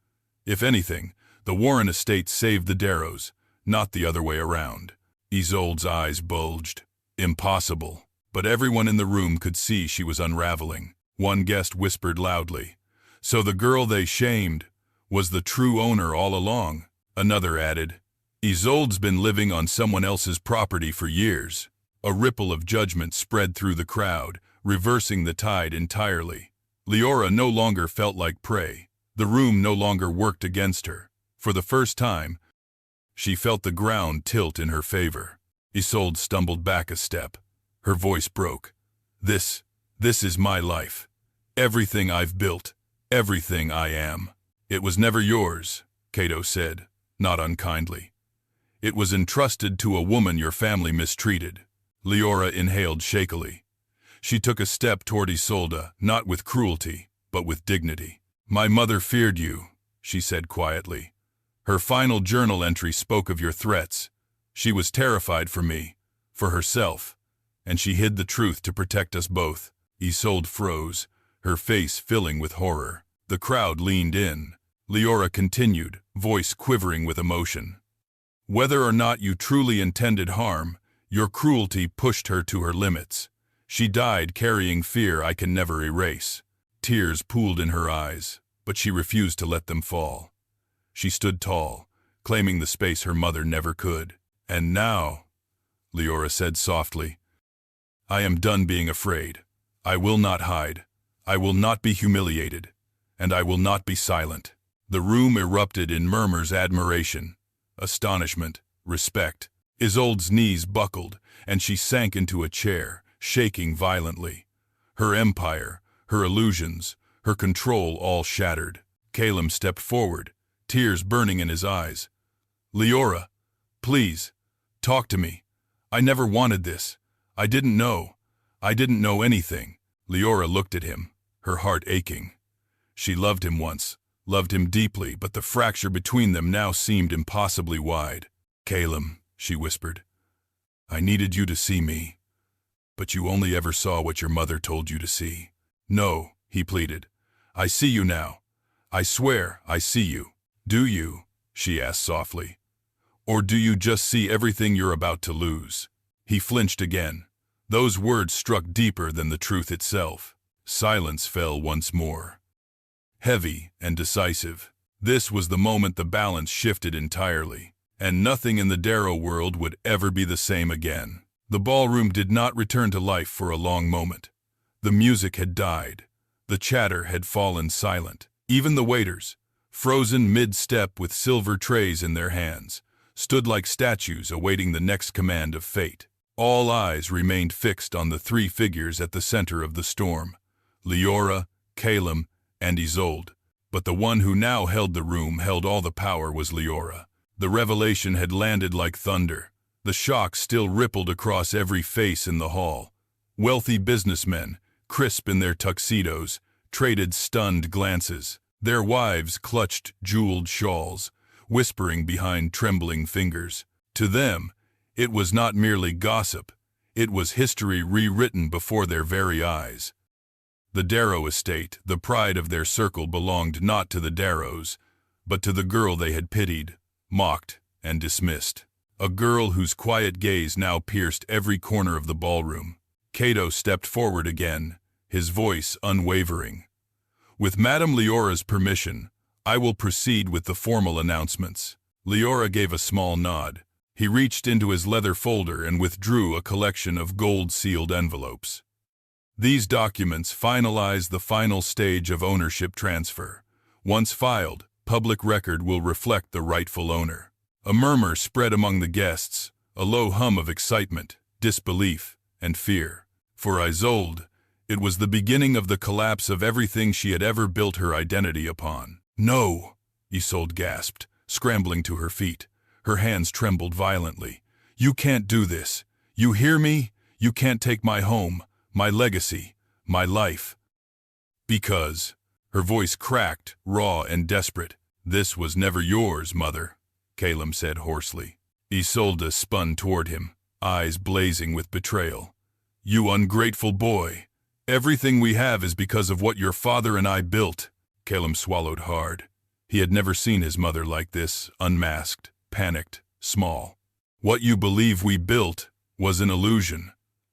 If anything, the Warren estate saved the Darrows, not the other way around. Isolde's eyes bulged. Impossible. But everyone in the room could see she was unraveling. One guest whispered loudly, so the girl they shamed was the true owner all along. Another added, Isolde's been living on someone else's property for years. A ripple of judgment spread through the crowd, reversing the tide entirely. Leora no longer felt like prey. The room no longer worked against her. For the first time, she felt the ground tilt in her favor. Isolde stumbled back a step. Her voice broke. This is my life. Everything I've built. Everything I am. It was never yours, Cato said, not unkindly. It was entrusted to a woman your family mistreated. Leora inhaled shakily. She took a step toward Isolde, not with cruelty, but with dignity. My mother feared you, she said quietly. Her final journal entry spoke of your threats. She was terrified for me, for herself, and she hid the truth to protect us both. Isolde froze, her face filling with horror. The crowd leaned in. Leora continued, voice quivering with emotion. Whether or not you truly intended harm, your cruelty pushed her to her limits. She died carrying fear I can never erase. Tears pooled in her eyes, but she refused to let them fall. She stood tall, claiming the space her mother never could. And now, Leora said softly, I am done being afraid. I will not hide. I will not be humiliated. And I will not be silent. The room erupted in murmurs of admiration, astonishment, respect. Isolde's knees buckled, and she sank into a chair, shaking violently. Her empire, her illusions, her control all shattered. Caleb stepped forward, tears burning in his eyes. Leora, please, talk to me. I never wanted this. I didn't know. I didn't know anything. Leora looked at him, her heart aching. She loved him once, loved him deeply, but the fracture between them now seemed impossibly wide. Caleb, she whispered, I needed you to see me, but you only ever saw what your mother told you to see. No, he pleaded. I see you now. I swear I see you. Do you? She asked softly. Or do you just see everything you're about to lose? He flinched again. Those words struck deeper than the truth itself. Silence fell once more. Heavy and decisive. This was the moment the balance shifted entirely, and nothing in the Darrow world would ever be the same again. The ballroom did not return to life for a long moment. The music had died. The chatter had fallen silent. Even the waiters, frozen mid-step with silver trays in their hands, stood like statues awaiting the next command of fate. All eyes remained fixed on the 3 figures at the center of the storm, Leora, Caleb, and Isolde. But the one who now held the room, held all the power, was Leora. The revelation had landed like thunder. The shock still rippled across every face in the hall. Wealthy businessmen, crisp in their tuxedos, traded stunned glances. Their wives clutched jeweled shawls, whispering behind trembling fingers. To them, it was not merely gossip. It was history rewritten before their very eyes. The Darrow estate, the pride of their circle, belonged not to the Darrows, but to the girl they had pitied, mocked, and dismissed. A girl whose quiet gaze now pierced every corner of the ballroom. Cato stepped forward again, his voice unwavering. "With Madame Leora's permission, I will proceed with the formal announcements." Leora gave a small nod. He reached into his leather folder and withdrew a collection of gold-sealed envelopes. These documents finalize the final stage of ownership transfer. Once filed, public record will reflect the rightful owner. A murmur spread among the guests, a low hum of excitement, disbelief, and fear. For Isolde, it was the beginning of the collapse of everything she had ever built her identity upon. "No," Isolde gasped, scrambling to her feet. Her hands trembled violently. "You can't do this. You hear me? You can't take my home, my legacy, my life." "Because," her voice cracked, raw and desperate, "this was never yours, Mother," Calum said hoarsely. Isolde spun toward him, eyes blazing with betrayal. "You ungrateful boy. Everything we have is because of what your father and I built." Calum swallowed hard. He had never seen his mother like this, unmasked, panicked, small. "What you believe we built was an illusion.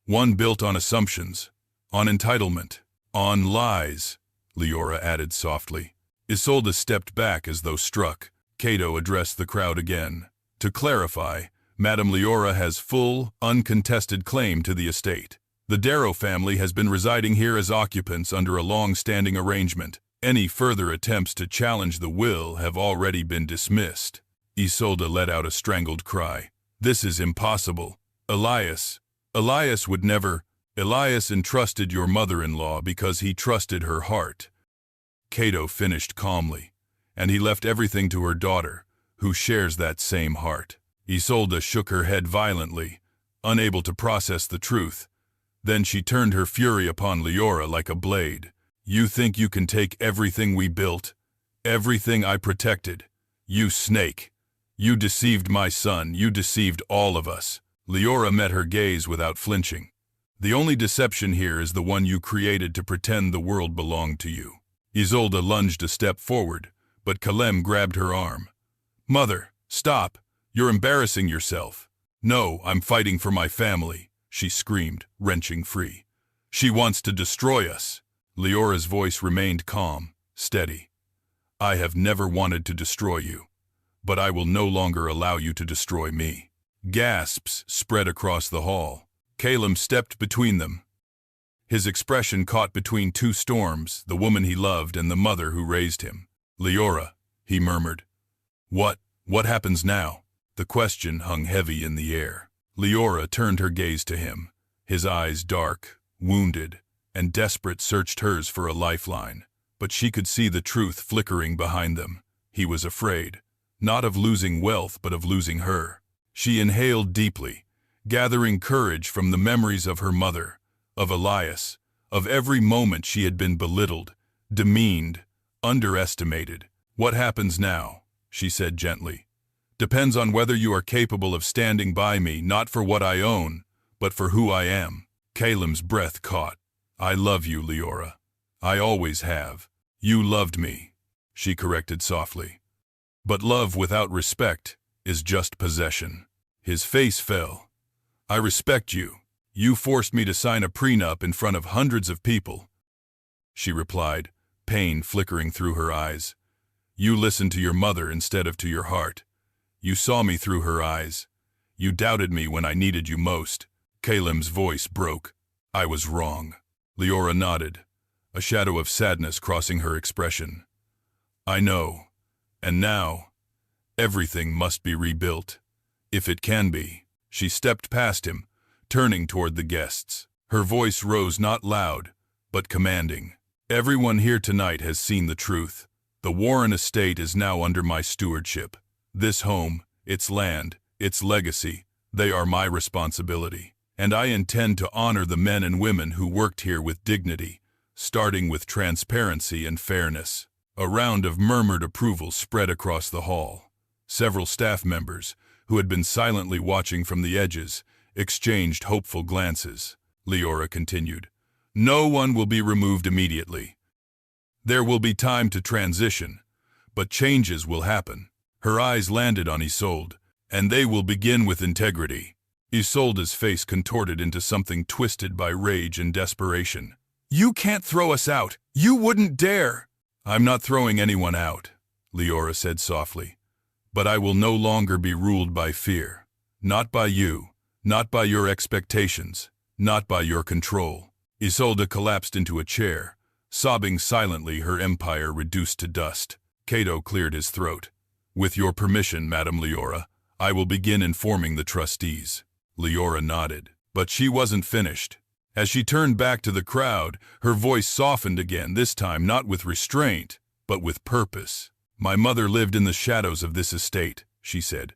One built on assumptions, on entitlement, on lies," Leora added softly. Isolde stepped back as though struck. Cato addressed the crowd again. "To clarify, Madame Leora has full, uncontested claim to the estate. The Darrow family has been residing here as occupants under a long-standing arrangement. Any further attempts to challenge the will have already been dismissed." Isolde let out a strangled cry. "This is impossible. Elias would never. Elias entrusted your mother-in-law because he trusted her heart." Cato finished calmly, "And he left everything to her daughter, who shares that same heart." Isolde shook her head violently, unable to process the truth. Then she turned her fury upon Leora like a blade. "You think you can take everything we built, everything I protected? You snake! You deceived my son, you deceived all of us." Leora met her gaze without flinching. "The only deception here is the one you created to pretend the world belonged to you." Isolde lunged a step forward, but Calem grabbed her arm. "Mother, stop! You're embarrassing yourself." "No, I'm fighting for my family," she screamed, wrenching free. "She wants to destroy us." Leora's voice remained calm, steady. "I have never wanted to destroy you, but I will no longer allow you to destroy me." Gasps spread across the hall. Calum stepped between them. His expression caught between two storms, the woman he loved and the mother who raised him. "Leora," he murmured. What happens now?" The question hung heavy in the air. Leora turned her gaze to him. His eyes, dark, wounded, and desperate, searched hers for a lifeline. But she could see the truth flickering behind them. He was afraid, not of losing wealth, but of losing her. She inhaled deeply, gathering courage from the memories of her mother, of Elias, of every moment she had been belittled, demeaned, underestimated. "What happens now?" she said gently. "Depends on whether you are capable of standing by me, not for what I own, but for who I am." Calum's breath caught. "I love you, Leora. I always have." "You loved me," she corrected softly. "But love without respect is just possession." His face fell. "I respect you. You forced me to sign a prenup in front of hundreds of people," she replied, pain flickering through her eyes. "You listened to your mother instead of to your heart. You saw me through her eyes. You doubted me when I needed you most." Calum's voice broke. "I was wrong." Leora nodded, a shadow of sadness crossing her expression. "I know. And now, everything must be rebuilt. If it can be." She stepped past him, turning toward the guests. Her voice rose not loud, but commanding. "Everyone here tonight has seen the truth. The Warren estate is now under my stewardship. This home, its land, its legacy, they are my responsibility. And I intend to honor the men and women who worked here with dignity, starting with transparency and fairness. A round of murmured approval spread across the hall. Several staff members, who had been silently watching from the edges, exchanged hopeful glances. Leora continued, "No one will be removed immediately. There will be time to transition, but changes will happen." Her eyes landed on Isolde, "and they will begin with integrity." Isolde's face contorted into something twisted by rage and desperation. "You can't throw us out! You wouldn't dare!" "I'm not throwing anyone out," Leora said softly. "But I will no longer be ruled by fear. Not by you, not by your expectations, not by your control." Isolde collapsed into a chair, sobbing silently, her empire reduced to dust. Cato cleared his throat. "With your permission, Madame Leora, I will begin informing the trustees." Leora nodded, but she wasn't finished. As she turned back to the crowd, her voice softened again, this time not with restraint, but with purpose. "My mother lived in the shadows of this estate," she said.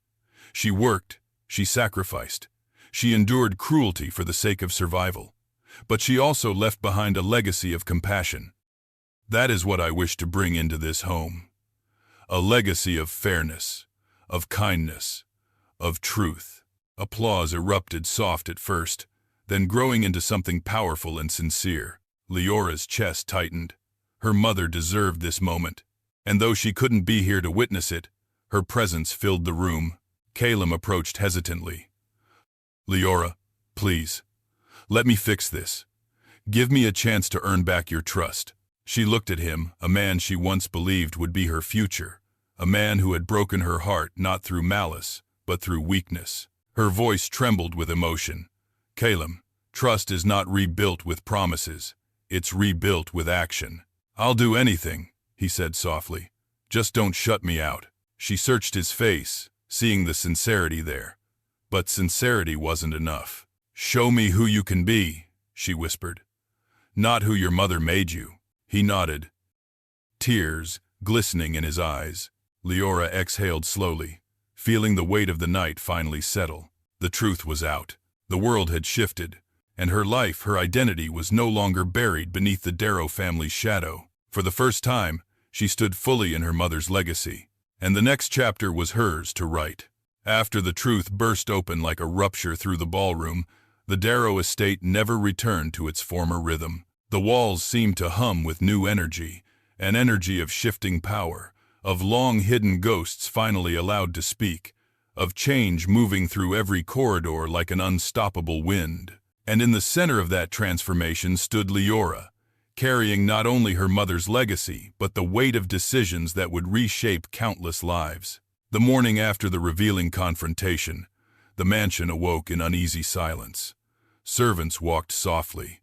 "She worked, she sacrificed, she endured cruelty for the sake of survival. But she also left behind a legacy of compassion. That is what I wish to bring into this home. A legacy of fairness, of kindness, of truth." Applause erupted, soft at first, then growing into something powerful and sincere. Leora's chest tightened. Her mother deserved this moment, and though she couldn't be here to witness it, her presence filled the room. Calum approached hesitantly. "Leora, please, let me fix this. Give me a chance to earn back your trust." She looked at him, a man she once believed would be her future, a man who had broken her heart not through malice, but through weakness. Her voice trembled with emotion. "Calum, trust is not rebuilt with promises. It's rebuilt with action." "I'll do anything," he said softly. "Just don't shut me out." She searched his face, seeing the sincerity there. But sincerity wasn't enough. "Show me who you can be," she whispered. "Not who your mother made you." He nodded, tears glistening in his eyes. Leora exhaled slowly, feeling the weight of the night finally settle. The truth was out. The world had shifted, and her life, her identity, was no longer buried beneath the Darrow family's shadow. For the first time, she stood fully in her mother's legacy, and the next chapter was hers to write. After the truth burst open like a rupture through the ballroom, the Darrow estate never returned to its former rhythm. The walls seemed to hum with new energy, an energy of shifting power, of long-hidden ghosts finally allowed to speak, of change moving through every corridor like an unstoppable wind. And in the center of that transformation stood Leora, carrying not only her mother's legacy, but the weight of decisions that would reshape countless lives. The morning after the revealing confrontation, the mansion awoke in uneasy silence. Servants walked softly,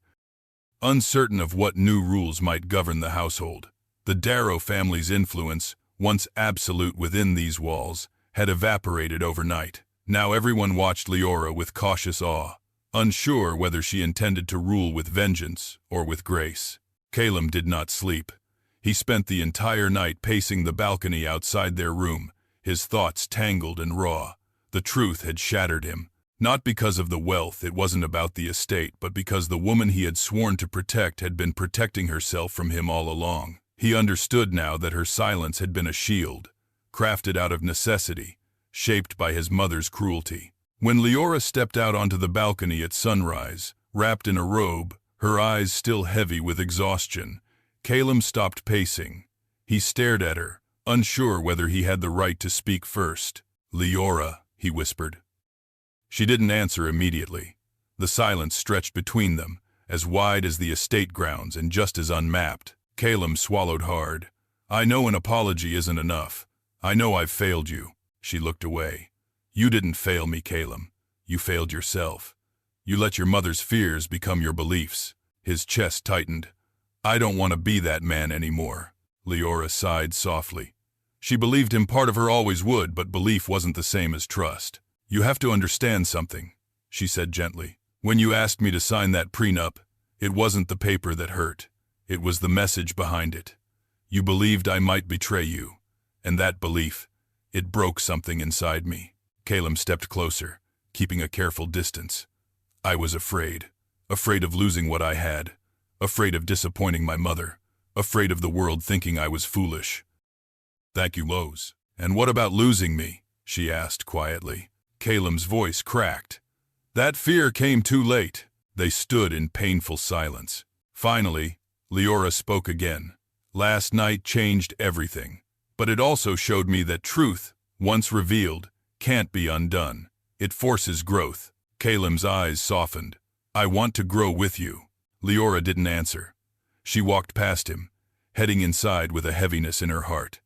uncertain of what new rules might govern the household. The Darrow family's influence, once absolute within these walls, had evaporated overnight. Now everyone watched Leora with cautious awe, unsure whether she intended to rule with vengeance or with grace. Calum did not sleep. He spent the entire night pacing the balcony outside their room, his thoughts tangled and raw. The truth had shattered him. Not because of the wealth, it wasn't about the estate, but because the woman he had sworn to protect had been protecting herself from him all along. He understood now that her silence had been a shield, crafted out of necessity, shaped by his mother's cruelty. When Leora stepped out onto the balcony at sunrise, wrapped in a robe, her eyes still heavy with exhaustion, Calum stopped pacing. He stared at her, unsure whether he had the right to speak first. "Leora," he whispered. She didn't answer immediately. The silence stretched between them, as wide as the estate grounds and just as unmapped. Calum swallowed hard. "I know an apology isn't enough. I know I've failed you." She looked away. "You didn't fail me, Calum. You failed yourself. You let your mother's fears become your beliefs." His chest tightened. "I don't want to be that man anymore." Leora sighed softly. She believed him, part of her always would, but belief wasn't the same as trust. "You have to understand something," she said gently. "When you asked me to sign that prenup, it wasn't the paper that hurt. It was the message behind it. You believed I might betray you, and that belief, it broke something inside me. Caleb stepped closer, keeping a careful distance. I was afraid of losing what I had, afraid of disappointing my mother, afraid of the world thinking I was foolish. Thank you, Lowe's. And what about losing me? She asked quietly. Caleb's voice cracked. That fear came too late. They stood in painful silence. Finally, Leora spoke again. Last night changed everything, but it also showed me that truth, once revealed, can't be undone. It forces growth. Caleb's eyes softened. I want to grow with you. Leora didn't answer. She walked past him, heading inside with a heaviness in her heart.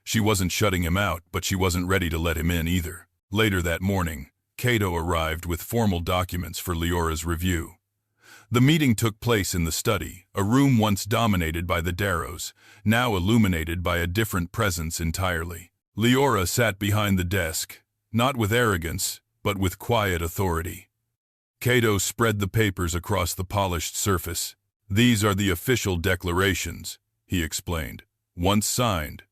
She wasn't shutting him out, but she wasn't ready to let him in either. Later that morning, Cato arrived with formal documents for Leora's review. The meeting took place in the study, a room once dominated by the Darrows, now illuminated by a different presence entirely. Leora sat behind the desk, not with arrogance, but with quiet authority. Cato spread the papers across the polished surface. These are the official declarations, he explained. Once signed,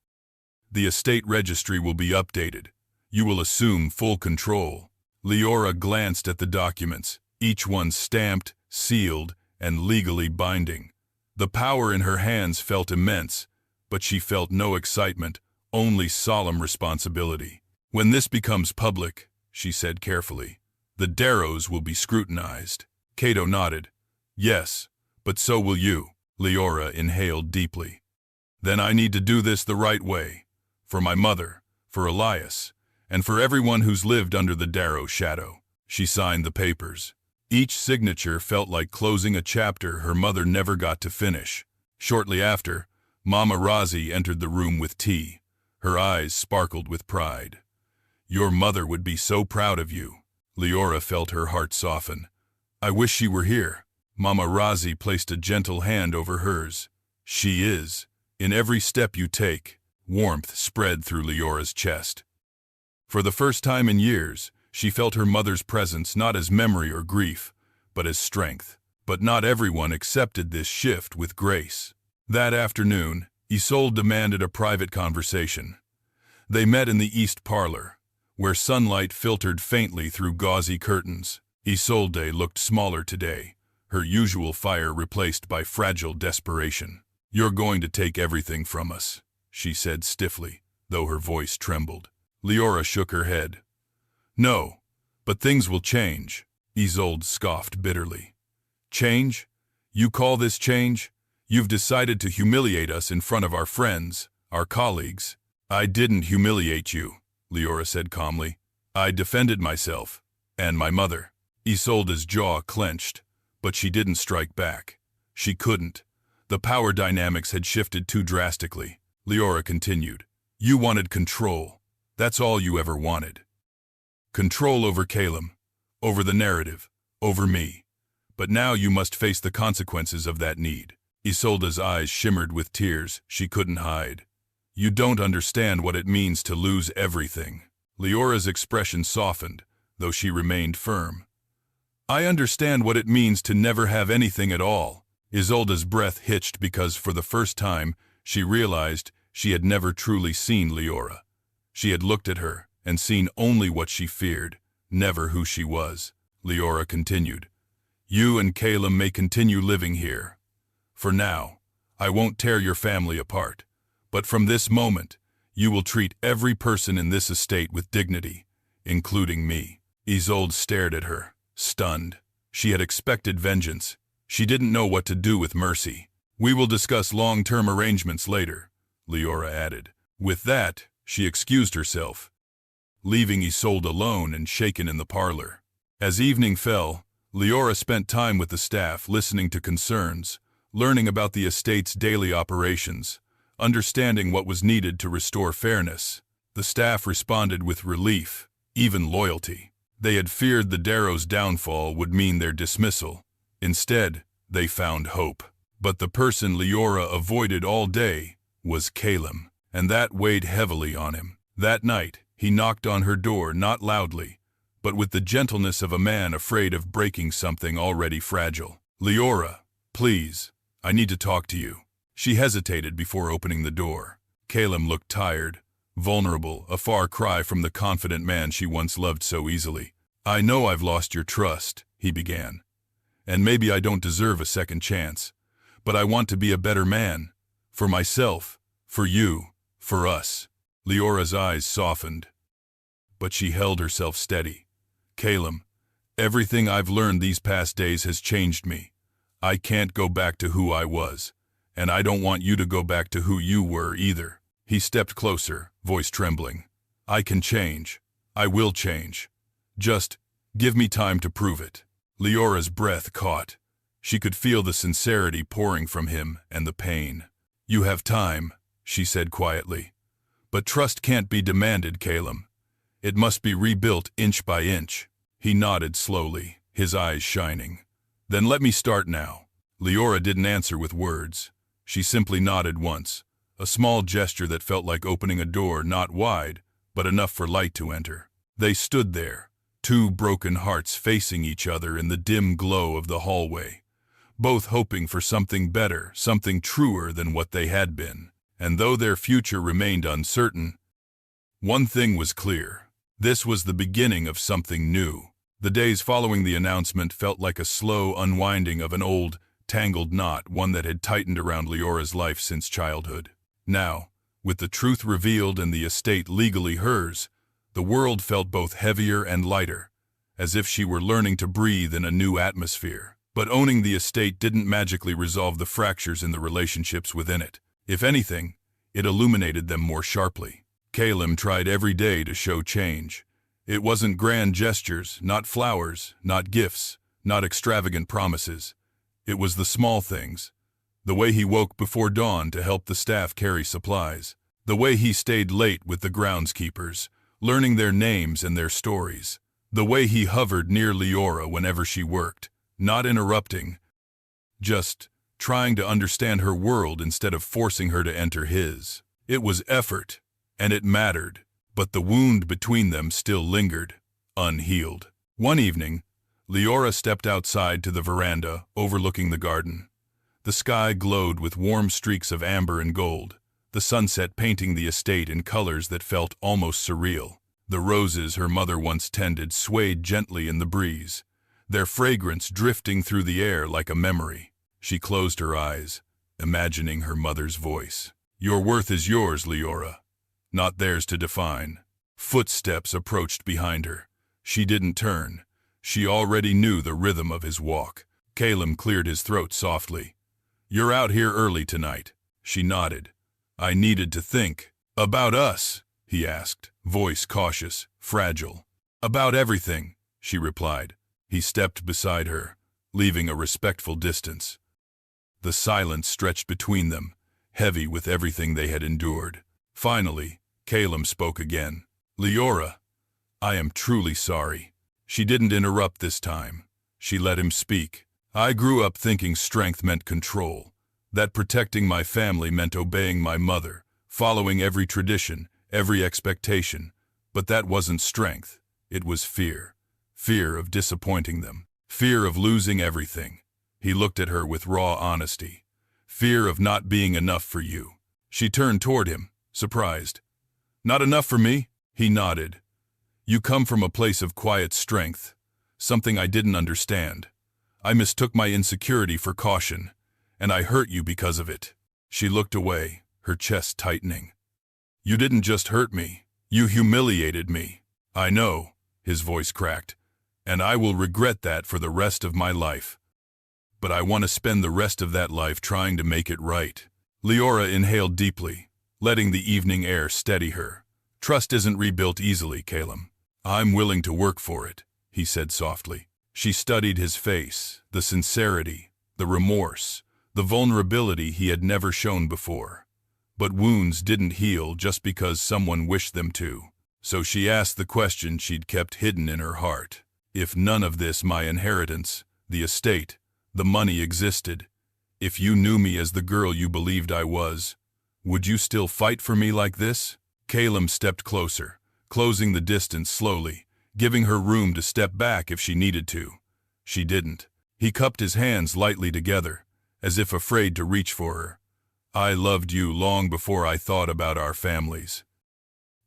the estate registry will be updated. You will assume full control. Leora glanced at the documents, each one stamped, sealed, and legally binding. The power in her hands felt immense, but she felt no excitement, only solemn responsibility. When this becomes public, she said carefully, the Darrows will be scrutinized. Cato nodded. Yes, but so will you. Leora inhaled deeply. Then I need to do this the right way. For my mother, for Elias, and for everyone who's lived under the Darrow shadow. She signed the papers. Each signature felt like closing a chapter her mother never got to finish. Shortly after, Mama Razi entered the room with tea. Her eyes sparkled with pride. Your mother would be so proud of you. Leora felt her heart soften. I wish she were here. Mama Razi placed a gentle hand over hers. She is. In every step you take, warmth spread through Leora's chest. For the first time in years, she felt her mother's presence not as memory or grief, but as strength. But not everyone accepted this shift with grace. That afternoon, Isolde demanded a private conversation. They met in the east parlor, where sunlight filtered faintly through gauzy curtains. Isolde looked smaller today, her usual fire replaced by fragile desperation. You're going to take everything from us, she said stiffly, though her voice trembled. Leora shook her head. No, but things will change, Isolde scoffed bitterly. Change? You call this change? You've decided to humiliate us in front of our friends, our colleagues. I didn't humiliate you, Leora said calmly. I defended myself, and my mother. Isolde's jaw clenched, but she didn't strike back. She couldn't. The power dynamics had shifted too drastically. Leora continued. You wanted control. That's all you ever wanted. Control over Caleb, over the narrative, over me. But now you must face the consequences of that need. Isolde's eyes shimmered with tears she couldn't hide. You don't understand what it means to lose everything. Leora's expression softened, though she remained firm. I understand what it means to never have anything at all. Isolde's breath hitched because for the first time she realized she had never truly seen Leora. She had looked at her and seen only what she feared, never who she was. Leora continued. You and Caleb may continue living here. For now, I won't tear your family apart. But from this moment, you will treat every person in this estate with dignity, including me. Isolde stared at her, stunned. She had expected vengeance. She didn't know what to do with mercy. We will discuss long-term arrangements later, Leora added. With that, she excused herself, leaving Isolde alone and shaken in the parlor. As evening fell, Leora spent time with the staff listening to concerns, learning about the estate's daily operations, understanding what was needed to restore fairness. The staff responded with relief, even loyalty. They had feared the Darrow's downfall would mean their dismissal. Instead, they found hope. But the person Leora avoided all day was Caleb, and that weighed heavily on him. That night, he knocked on her door not loudly, but with the gentleness of a man afraid of breaking something already fragile. Leora, please, I need to talk to you. She hesitated before opening the door. Caleb looked tired, vulnerable, a far cry from the confident man she once loved so easily. "I know I've lost your trust," he began. "And maybe I don't deserve a second chance. But I want to be a better man. For myself, for you, for us." Leora's eyes softened, but she held herself steady. "Caleb, everything I've learned these past days has changed me. I can't go back to who I was, and I don't want you to go back to who you were either." He stepped closer, voice trembling. "I can change. I will change. Just give me time to prove it." Leora's breath caught. She could feel the sincerity pouring from him and the pain. "You have time," she said quietly. "But trust can't be demanded, Caleb. It must be rebuilt inch by inch." He nodded slowly, his eyes shining. "Then let me start now." Leora didn't answer with words. She simply nodded once, a small gesture that felt like opening a door not wide, but enough for light to enter. They stood there, two broken hearts facing each other in the dim glow of the hallway, both hoping for something better, something truer than what they had been. And though their future remained uncertain, one thing was clear. This was the beginning of something new. The days following the announcement felt like a slow unwinding of an old, tangled knot, one that had tightened around Leora's life since childhood. Now, with the truth revealed and the estate legally hers, the world felt both heavier and lighter, as if she were learning to breathe in a new atmosphere. But owning the estate didn't magically resolve the fractures in the relationships within it. If anything, it illuminated them more sharply. Caleb tried every day to show change. It wasn't grand gestures, not flowers, not gifts, not extravagant promises. It was the small things. The way he woke before dawn to help the staff carry supplies. The way he stayed late with the groundskeepers, learning their names and their stories. The way he hovered near Leora whenever she worked, not interrupting, just trying to understand her world instead of forcing her to enter his. It was effort, and it mattered, but the wound between them still lingered, unhealed. One evening, Leora stepped outside to the veranda overlooking the garden. The sky glowed with warm streaks of amber and gold, the sunset painting the estate in colors that felt almost surreal. The roses her mother once tended swayed gently in the breeze, their fragrance drifting through the air like a memory. She closed her eyes, imagining her mother's voice. "Your worth is yours, Leora, not theirs to define." Footsteps approached behind her. She didn't turn. She already knew the rhythm of his walk. Caleb cleared his throat softly. "You're out here early tonight." She nodded. "I needed to think." "About us?" he asked, voice cautious, fragile. "About everything," she replied. He stepped beside her, leaving a respectful distance. The silence stretched between them, heavy with everything they had endured. Finally, Caleb spoke again. "Leora, I am truly sorry." She didn't interrupt this time. She let him speak. "I grew up thinking strength meant control, that protecting my family meant obeying my mother, following every tradition, every expectation. But that wasn't strength. It was fear. Fear of disappointing them. Fear of losing everything." He looked at her with raw honesty. "Fear of not being enough for you." She turned toward him, surprised. "Not enough for me?" He nodded. "You come from a place of quiet strength, something I didn't understand. I mistook my insecurity for caution, and I hurt you because of it." She looked away, her chest tightening. "You didn't just hurt me, you humiliated me." "I know," his voice cracked, "and I will regret that for the rest of my life. But I want to spend the rest of that life trying to make it right." Leora inhaled deeply, letting the evening air steady her. "Trust isn't rebuilt easily, Caleb. I'm willing to work for it," he said softly. She studied his face, the sincerity, the remorse, the vulnerability he had never shown before. But wounds didn't heal just because someone wished them to. So she asked the question she'd kept hidden in her heart. "If none of this, my inheritance, the estate, the money existed, if you knew me as the girl you believed I was, would you still fight for me like this?" Caleb stepped closer, closing the distance slowly, giving her room to step back if she needed to. She didn't. He cupped his hands lightly together, as if afraid to reach for her. I loved you long before I thought about our families.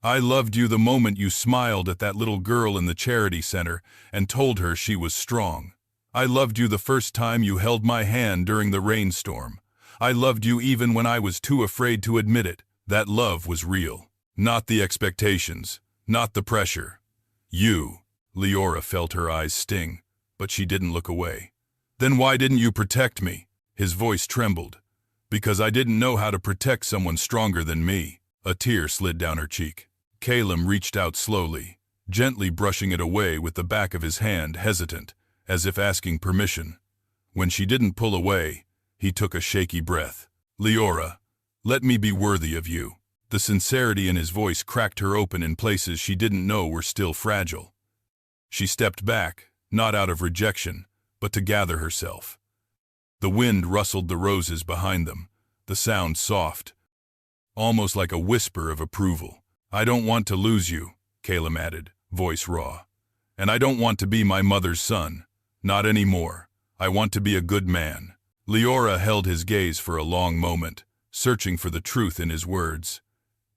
I loved you the moment you smiled at that little girl in the charity center and told her she was strong. I loved you the first time you held my hand during the rainstorm. I loved you even when I was too afraid to admit it. That love was real. Not the expectations, not the pressure. You. Leora felt her eyes sting, but she didn't look away. Then why didn't you protect me? His voice trembled. Because I didn't know how to protect someone stronger than me. A tear slid down her cheek. Caleb reached out slowly, gently brushing it away with the back of his hand, hesitant, as if asking permission. When she didn't pull away, he took a shaky breath. Leora, let me be worthy of you. The sincerity in his voice cracked her open in places she didn't know were still fragile. She stepped back, not out of rejection, but to gather herself. The wind rustled the roses behind them, the sound soft, almost like a whisper of approval. I don't want to lose you, Caleb added, voice raw. And I don't want to be my mother's son. Not anymore. I want to be a good man. Leora held his gaze for a long moment, searching for the truth in his words.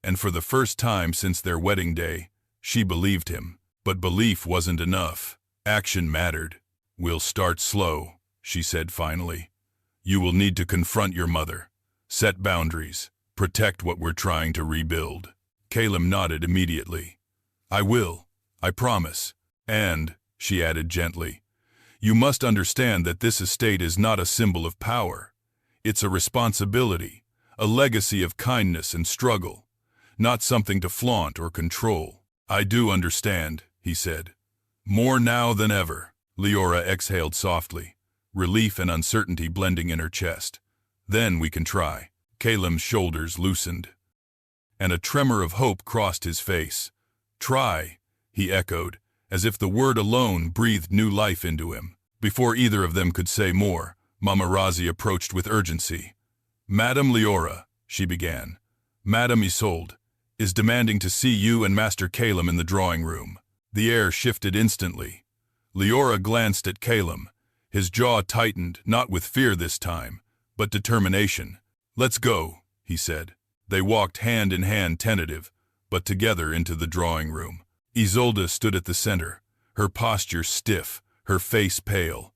And for the first time since their wedding day, she believed him. But belief wasn't enough. Action mattered. We'll start slow, she said finally. You will need to confront your mother. Set boundaries. Protect what we're trying to rebuild. Caleb nodded immediately. I will. I promise. And, she added gently, you must understand that this estate is not a symbol of power. It's a responsibility, a legacy of kindness and struggle, not something to flaunt or control. I do understand, he said. More now than ever. Leora exhaled softly, relief and uncertainty blending in her chest. Then we can try. Caleb's shoulders loosened, and a tremor of hope crossed his face. Try, he echoed, as if the word alone breathed new life into him. Before either of them could say more, Mama Razi approached with urgency. Madame Leora, she began, Madame Isolde, is demanding to see you and Master Caleb in the drawing room. The air shifted instantly. Leora glanced at Caleb. His jaw tightened, not with fear this time, but determination. Let's go, he said. They walked hand in hand, tentative, but together into the drawing room. Isolde stood at the center, her posture stiff, her face pale.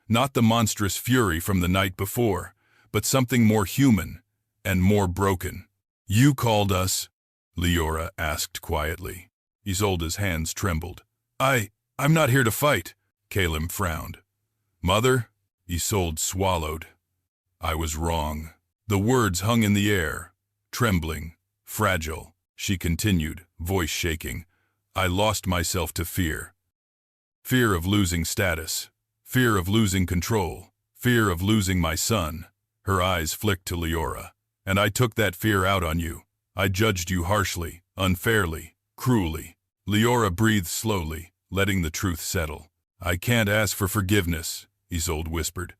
Not the monstrous fury from the night before, but something more human and more broken. You called us? Leora asked quietly. Isolde's hands trembled. I'm not here to fight, Caleb frowned. Mother? Isolde swallowed. I was wrong. The words hung in the air, trembling, fragile. She continued, voice shaking. I lost myself to fear. Fear of losing status. Fear of losing control. Fear of losing my son. Her eyes flicked to Leora. And I took that fear out on you. I judged you harshly, unfairly, cruelly. Leora breathed slowly, letting the truth settle. I can't ask for forgiveness, Isolde whispered,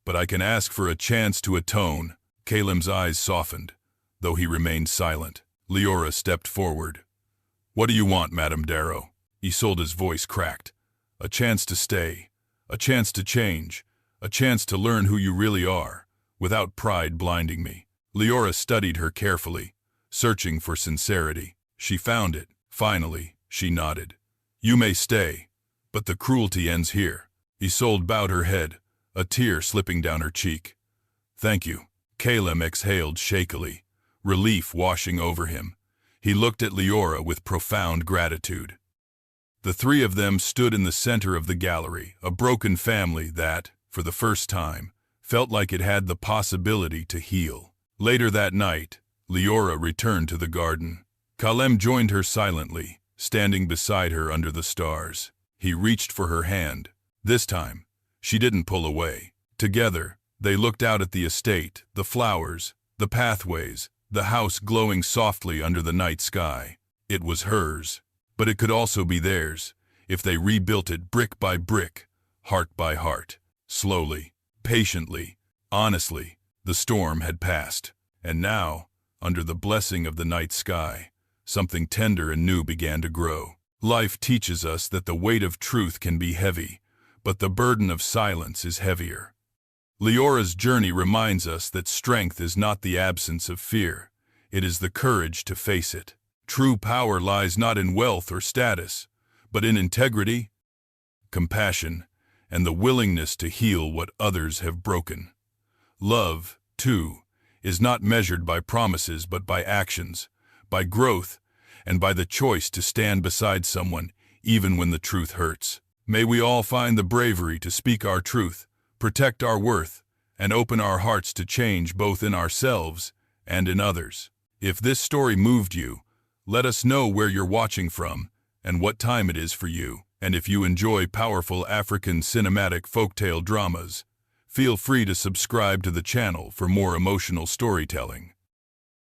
but I can ask for a chance to atone. Caleb's eyes softened, though he remained silent. Leora stepped forward. What do you want, Madame Darrow? Isolde's voice cracked. A chance to stay, a chance to change, a chance to learn who you really are, without pride blinding me. Leora studied her carefully, searching for sincerity. She found it. Finally, she nodded. You may stay, but the cruelty ends here. Isolde bowed her head, a tear slipping down her cheek. Thank you. Caleb exhaled shakily, relief washing over him. He looked at Leora with profound gratitude. The three of them stood in the center of the gallery, a broken family that, for the first time, felt like it had the possibility to heal. Later that night, Leora returned to the garden. Caleb joined her silently, standing beside her under the stars. He reached for her hand. This time, she didn't pull away. Together, they looked out at the estate, the flowers, the pathways, the house glowing softly under the night sky. It was hers, but it could also be theirs, if they rebuilt it brick by brick, heart by heart. Slowly, patiently, honestly, the storm had passed. And now, under the blessing of the night sky, something tender and new began to grow. Life teaches us that the weight of truth can be heavy, but the burden of silence is heavier. Leora's journey reminds us that strength is not the absence of fear. It is the courage to face it. True power lies not in wealth or status, but in integrity, compassion, and the willingness to heal what others have broken. Love, too, is not measured by promises but by actions, by growth, and by the choice to stand beside someone even when the truth hurts. May we all find the bravery to speak our truth, protect our worth, and open our hearts to change both in ourselves and in others. If this story moved you, let us know where you're watching from and what time it is for you. And if you enjoy powerful African cinematic folktale dramas, feel free to subscribe to the channel for more emotional storytelling.